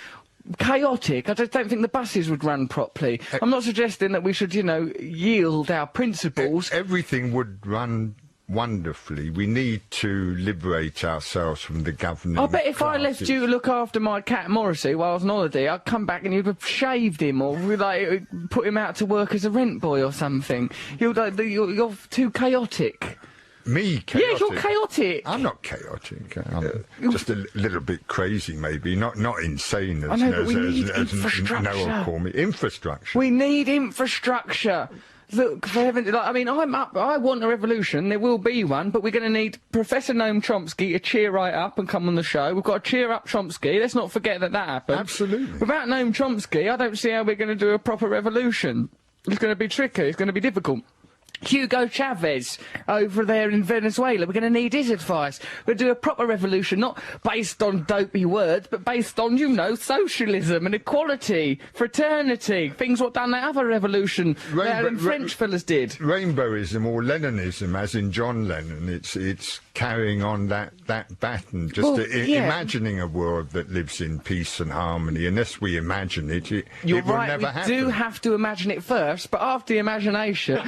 chaotic. I just don't think the buses would run properly. I'm not suggesting that we should, you know, yield our principles. Everything would run wonderfully. We need to liberate ourselves from the governing I bet if classes. I left you to look after my cat Morrissey while I was on holiday, I'd come back and you'd have shaved him or like put him out to work as a rent boy or something. You're too chaotic. Me, chaotic? Yeah, you're chaotic. I'm not chaotic. I'm just a little bit crazy, maybe. Not insane, as, I know, but we need as infrastructure. Noel call me. Infrastructure. We need infrastructure. Look, for heaven, like, I mean, I want a revolution. There will be one, but we're going to need Professor Noam Chomsky to cheer right up and come on the show. We've got to cheer up Chomsky. Let's not forget that happened. Absolutely. Without Noam Chomsky, I don't see how we're going to do a proper revolution. It's going to be tricky. It's going to be difficult. Hugo Chavez over there in Venezuela. We're going to need his advice. We're going to do a proper revolution, not based on dopey words, but based on, you know, socialism and equality, fraternity, things what done that other revolution that them French fellas did. Rainbowism or Leninism, as in John Lennon, it's carrying on that baton, just imagining a world that lives in peace and harmony. Unless we imagine it, it will never happen. You do have to imagine it first, but after the imagination,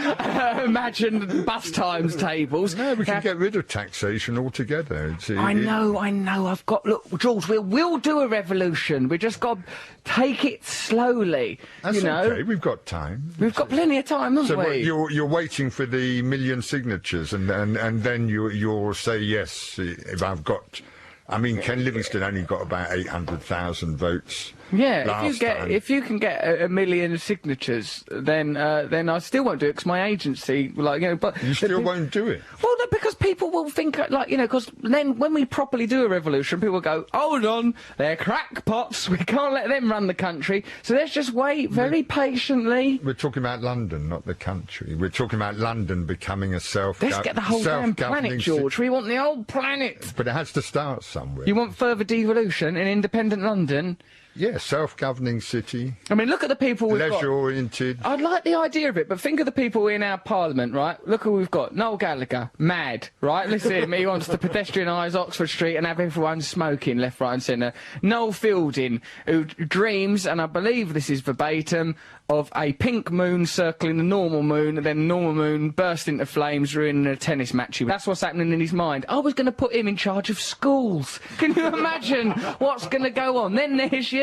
imagine bus times tables. No, we can get rid of taxation altogether. I know. Look, George, we'll do a revolution. We just got to take it slowly. That's you know? okay. We've got time. We've got plenty of time, haven't we? So you're waiting for the 1 million signatures, and then you'll say yes if I've got. I mean, Ken Livingstone only got about 800,000 votes. Yeah, if you can get a 1 million signatures, then I still won't do it because my agency, like, you know, but you still won't do it. Well, no, because people will think, like, you know, because then when we properly do a revolution, people will go, hold on, they're crackpots, we can't let them run the country, so let's just wait very patiently. We're talking about London, not the country. We're talking about London becoming a Let's get the whole damn planet, George. We want the whole planet. But it has to start somewhere. You want further devolution in independent London? Yeah, self-governing city. I mean, look at the people we've got. Leisure-oriented. I'd like the idea of it, but think of the people in our parliament, right? Look who we've got. Noel Gallagher, mad, right? Listen, he wants to pedestrianise Oxford Street and have everyone smoking left, right and centre. Noel Fielding, who dreams, and I believe this is verbatim, of a pink moon circling the normal moon, and then the normal moon burst into flames, ruining a tennis match. That's what's happening in his mind. I was going to put him in charge of schools. Can you imagine what's going to go on? Then there's you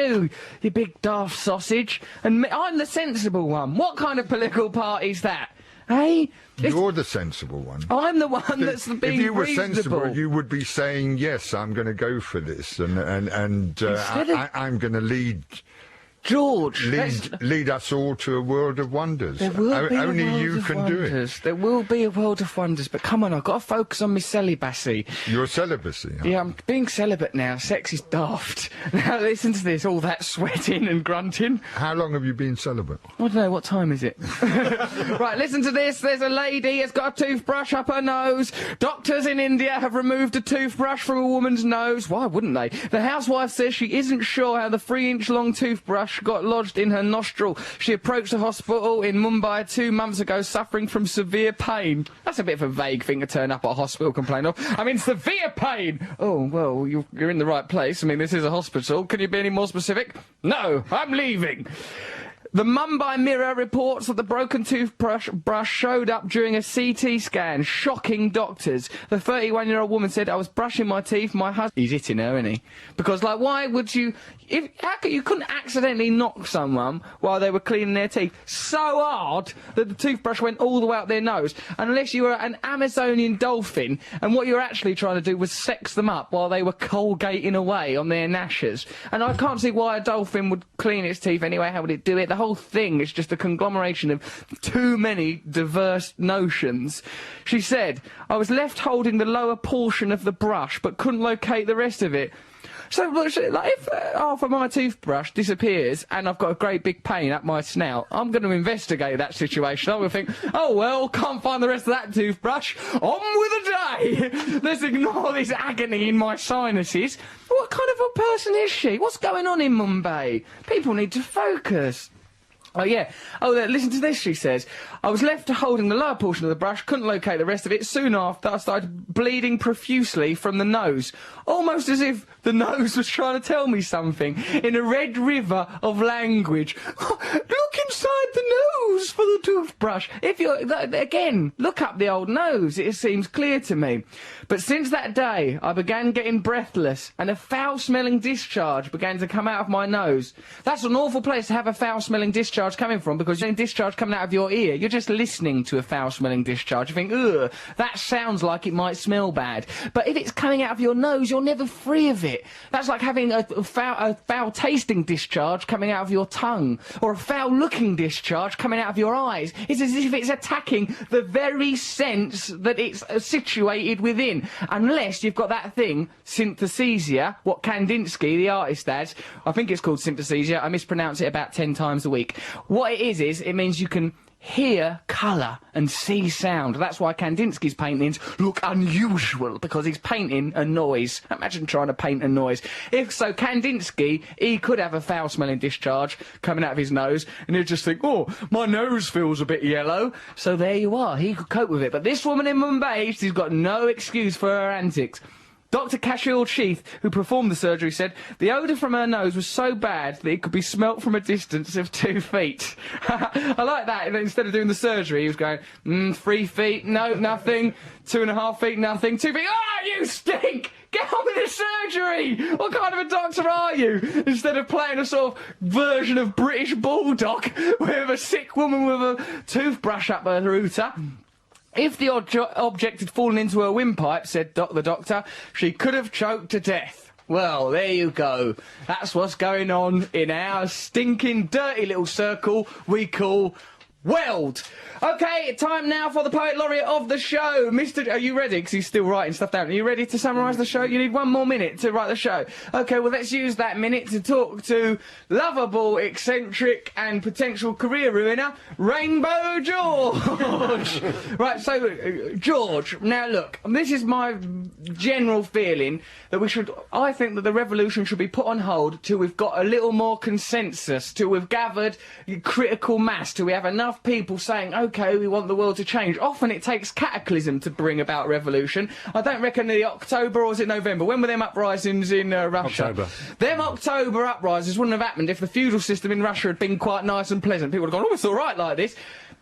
big daft sausage, and I'm the sensible one. What kind of political party's that? Hey? You're the sensible one. I'm the one that's being If you were reasonable. sensible, you would be saying, yes, I'm going to go for this, and I'm going to lead... George, lead us all to a world of wonders. There will be only a world you of can wonders. do it. There will be a world of wonders, but come on, I've got to focus on my celibacy. Your celibacy? Huh? Yeah, I'm being celibate now. Sex is daft. Now listen to this, all that sweating and grunting. How long have you been celibate? I don't know, what time is it? Right, listen to this. There's a lady has got a toothbrush up her nose. Doctors in India have removed a toothbrush from a woman's nose. Why wouldn't they? The housewife says she isn't sure how the 3-inch long toothbrush got lodged in her nostril. She approached a hospital in Mumbai 2 months ago suffering from severe pain. That's a bit of a vague thing to turn up at a hospital complain of. I mean, severe pain! Oh, well, you're in the right place. I mean, this is a hospital. Can you be any more specific? No, I'm leaving. The Mumbai Mirror reports that the broken toothbrush showed up during a CT scan, shocking doctors. The 31-year-old woman said, I was brushing my teeth, my husband... He's hitting her, isn't he? Because, like, why would you... you couldn't accidentally knock someone while they were cleaning their teeth so hard that the toothbrush went all the way up their nose, unless you were an Amazonian dolphin, and what you were actually trying to do was sex them up while they were colgating away on their gnashers. And I can't see why a dolphin would clean its teeth anyway. How would it do it? The whole thing is just a conglomeration of too many diverse notions. She said, I was left holding the lower portion of the brush but couldn't locate the rest of it. So, like, if half of my toothbrush disappears and I've got a great big pain up my snout, I'm going to investigate that situation. I'm going to think, oh, well, can't find the rest of that toothbrush. On with the day. Let's ignore this agony in my sinuses. What kind of a person is she? What's going on in Mumbai? People need to focus. Oh, yeah. Oh, listen to this, she says. I was left holding the lower portion of the brush, couldn't locate the rest of it. Soon after, I started bleeding profusely from the nose. Almost as if the nose was trying to tell me something in a red river of language. Look inside the nose for the toothbrush. If you're... Again, look up the old nose. It seems clear to me. But since that day, I began getting breathless, and a foul-smelling discharge began to come out of my nose. That's an awful place to have a foul-smelling discharge coming from, because you're getting discharge coming out of your ear. You're you're just listening to a foul-smelling discharge, you think, ugh, that sounds like it might smell bad. But if it's coming out of your nose, you're never free of it. That's like having a foul-tasting discharge coming out of your tongue, or a foul-looking discharge coming out of your eyes. It's as if it's attacking the very sense that it's situated within, unless you've got that thing, synesthesia, what Kandinsky, the artist, has. I think it's called synesthesia. I mispronounce it about 10 times a week. What it is it means you can hear colour and see sound. That's why Kandinsky's paintings look unusual, because he's painting a noise. Imagine trying to paint a noise. If so, Kandinsky, he could have a foul-smelling discharge coming out of his nose, and he'd just think, oh, my nose feels a bit yellow. So there you are. He could cope with it. But this woman in Mumbai, she's got no excuse for her antics. Dr. Kashil Sheath, who performed the surgery, said the odour from her nose was so bad that it could be smelt from a distance of 2 feet. I like that. Instead of doing the surgery, he was going, 3 feet, no, nothing, 2.5 feet, nothing, 2 feet, ah, you stink! Get on with the surgery! What kind of a doctor are you? Instead of playing a sort of version of British Bulldog with a sick woman with a toothbrush up her router. If the object had fallen into her windpipe, said the doctor, she could have choked to death. Well, there you go. That's what's going on in our stinking, dirty little circle we call Weld. Okay, time now for the Poet Laureate of the show. Are you ready? Because he's still writing stuff down. Are you ready to summarise the show? You need 1 more minute to write the show. Okay, well, let's use that minute to talk to lovable, eccentric and potential career ruiner, Rainbow George. Right, so, George, now look, this is my general feeling that I think that the revolution should be put on hold till we've got a little more consensus, till we've gathered critical mass, till we have enough people saying, OK, we want the world to change. Often it takes cataclysm to bring about revolution. I don't reckon the October, or was it November? When were them uprisings in Russia? October. Them October uprisings wouldn't have happened if the feudal system in Russia had been quite nice and pleasant. People would have gone, oh, it's all right like this.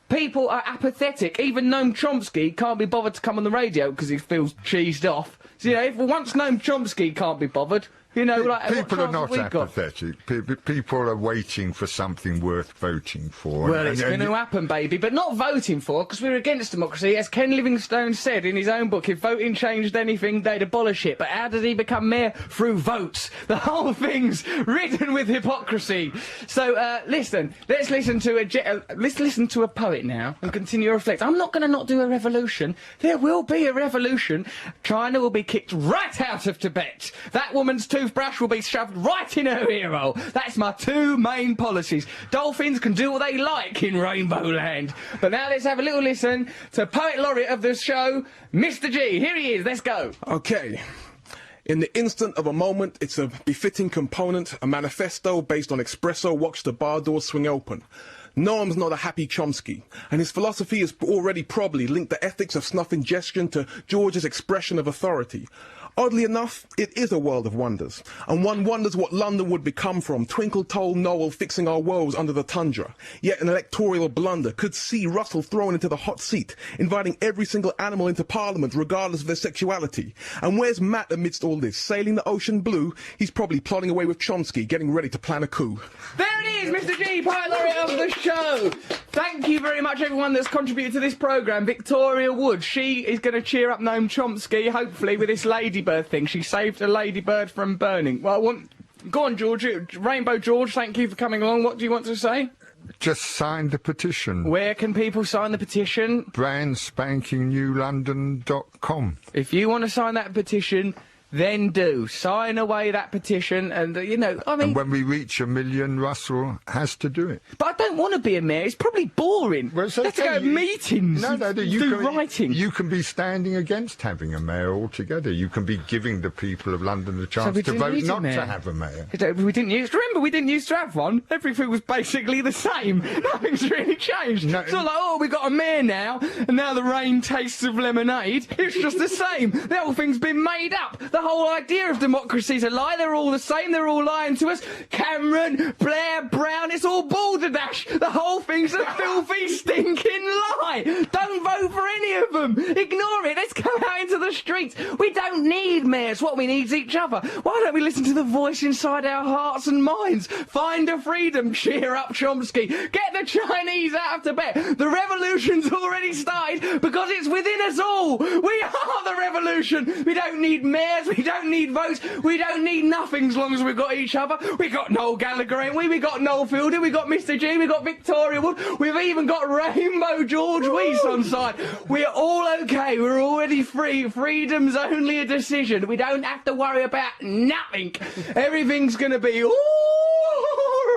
People are apathetic. Even Noam Chomsky can't be bothered to come on the radio because he feels cheesed off. So, you know, if once Noam Chomsky can't be bothered, you know, like, people are not apathetic. People are waiting for something worth voting for. Well, it's going to happen, baby, but not voting for, because we're against democracy. As Ken Livingstone said in his own book, if voting changed anything, they'd abolish it. But how did he become mayor? Through votes. The whole thing's ridden with hypocrisy. So, listen. Let's listen to a poet now and continue to reflect. I'm not going to not do a revolution. There will be a revolution. China will be kicked right out of Tibet. That woman's toothbrush will be shoved right in her ear hole. That's my 2 main policies. Dolphins can do what they like in Rainbow Land. But now let's have a little listen to Poet Laureate of the show, Mr. G. Here he is. Let's go. Okay. In the instant of a moment, it's a befitting component, a manifesto based on espresso, watch the bar doors swing open. Noam's not a happy Chomsky, and his philosophy has already probably linked the ethics of snuff ingestion to George's expression of authority. Oddly enough, it is a world of wonders, and one wonders what London would become from Twinkle Toll Noel fixing our woes under the tundra. Yet an electoral blunder could see Russell thrown into the hot seat, inviting every single animal into Parliament regardless of their sexuality. And where's Matt amidst all this? Sailing the ocean blue? He's probably plodding away with Chomsky, getting ready to plan a coup. There it is, Mr. G, Poet Laureate of the show. Thank you very much, everyone that's contributed to this programme. Victoria Wood, she is going to cheer up Noam Chomsky, hopefully, with this ladybird thing. She saved a ladybird from burning. Well, go on, George. Rainbow George, thank you for coming along. What do you want to say? Just sign the petition. Where can people sign the petition? brandspankingnewlondon.com. If you want to sign that petition, then do. Sign away that petition and, you know, I mean... And when we reach 1 million, Russell has to do it. But I don't want to be a mayor. It's probably boring. Well, so let's go to meetings, writing. You can be standing against having a mayor altogether. You can be giving the people of London the chance to vote not to have a mayor. We didn't used to have one. Everything was basically the same. Nothing's really changed. No, it's not like, oh, we've got a mayor now, and now the rain tastes of lemonade. It's just the same. The whole thing's been made up. The whole idea of democracy's a lie. They're all the same. They're all lying to us. Cameron, Blair, Brown, it's all balderdash. The whole thing's a filthy, stinking lie. Don't vote for any of them. Ignore it. Let's go out into the streets. We don't need mayors. What we need is each other. Why don't we listen to the voice inside our hearts and minds? Find a freedom. Cheer up, Chomsky. Get the Chinese out of Tibet. The revolution's already started because it's within us all. We are the revolution. We don't need mayors. We don't need votes. We don't need nothing as long as we've got each other. We got Noel Gallagher, ain't we? We got Noel Fielding. We got Mr. G. We got Victoria Wood. We've even got Rainbow George Weiss on side. We're all okay. We're already free. Freedom's only a decision. We don't have to worry about nothing. Everything's going to be all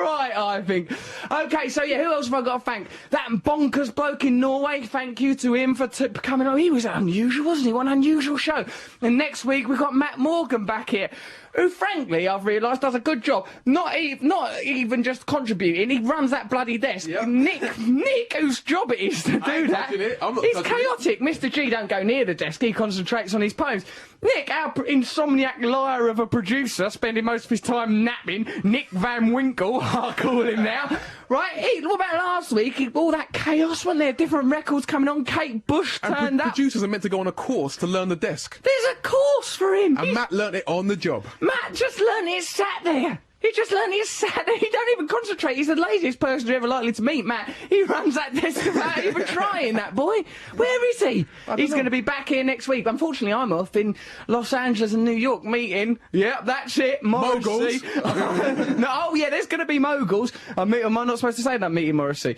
right, I think. Okay, so yeah, who else have I got to thank? That bonkers bloke in Norway. Thank you to him for coming on. He was unusual, wasn't he? What an unusual show. And next week we've got Matt Morgan back here, who, frankly, I've realised does a good job. Not even just contributing. He runs that bloody desk. Yep. Nick, whose job it is to do that. He's chaotic. Mr. G don't go near the desk. He concentrates on his poems. Nick, our insomniac liar of a producer, spending most of his time napping. Nick Van Winkle, I'll call him now. Right? What about last week? All that chaos, wasn't there? Different records coming on. Kate Bush turned up. Producers are meant to go on a course to learn the desk. There's a course for him. And Matt learnt it on the job. Matt just learnt it sat there. He just learnt it sat there. He don't even concentrate. He's the laziest person you're ever likely to meet, Matt. He runs that desk without even trying, that boy. Where is he? He's going to be back here next week. Unfortunately, I'm off in Los Angeles and New York meeting. Yep, that's it. Morrissey. Moguls. No, yeah, there's going to be moguls. I'm not supposed to say that I'm meeting Morrissey.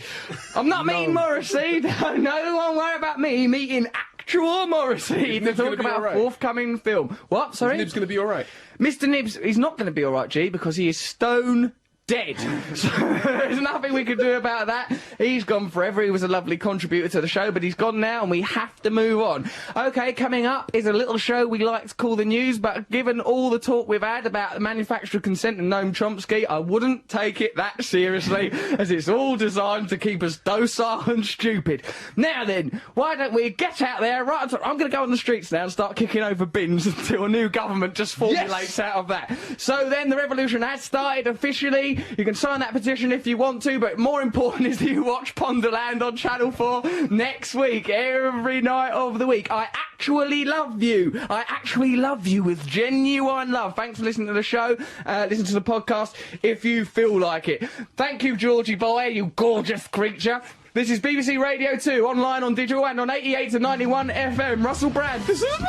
I'm not meeting Morrissey. No, don't worry about me meeting actual Morrissey to talk about a forthcoming film. What? Sorry? Nib's going to be all right. Mr. Nibs, he's not going to be all right, G, because he is stone dead. So there's nothing we can do about that. He's gone forever. He was a lovely contributor to the show, but he's gone now and we have to move on. Okay, coming up is a little show we like to call The News, but given all the talk we've had about the manufacture of consent and Noam Chomsky, I wouldn't take it that seriously, as it's all designed to keep us docile and stupid. Now then, why don't we get out there, right? I'm going to go on the streets now and start kicking over bins until a new government just formulates out of that. So then the revolution has started officially. You can sign that petition if you want to, but more important is that you watch Ponderland on Channel 4 next week, every night of the week. I actually love you. I actually love you with genuine love. Thanks for listening to the show. Listen to the podcast if you feel like it. Thank you, Georgie boy, you gorgeous creature. This is BBC Radio 2, online, on digital, and on 88 to 91 FM. Russell Brand. This is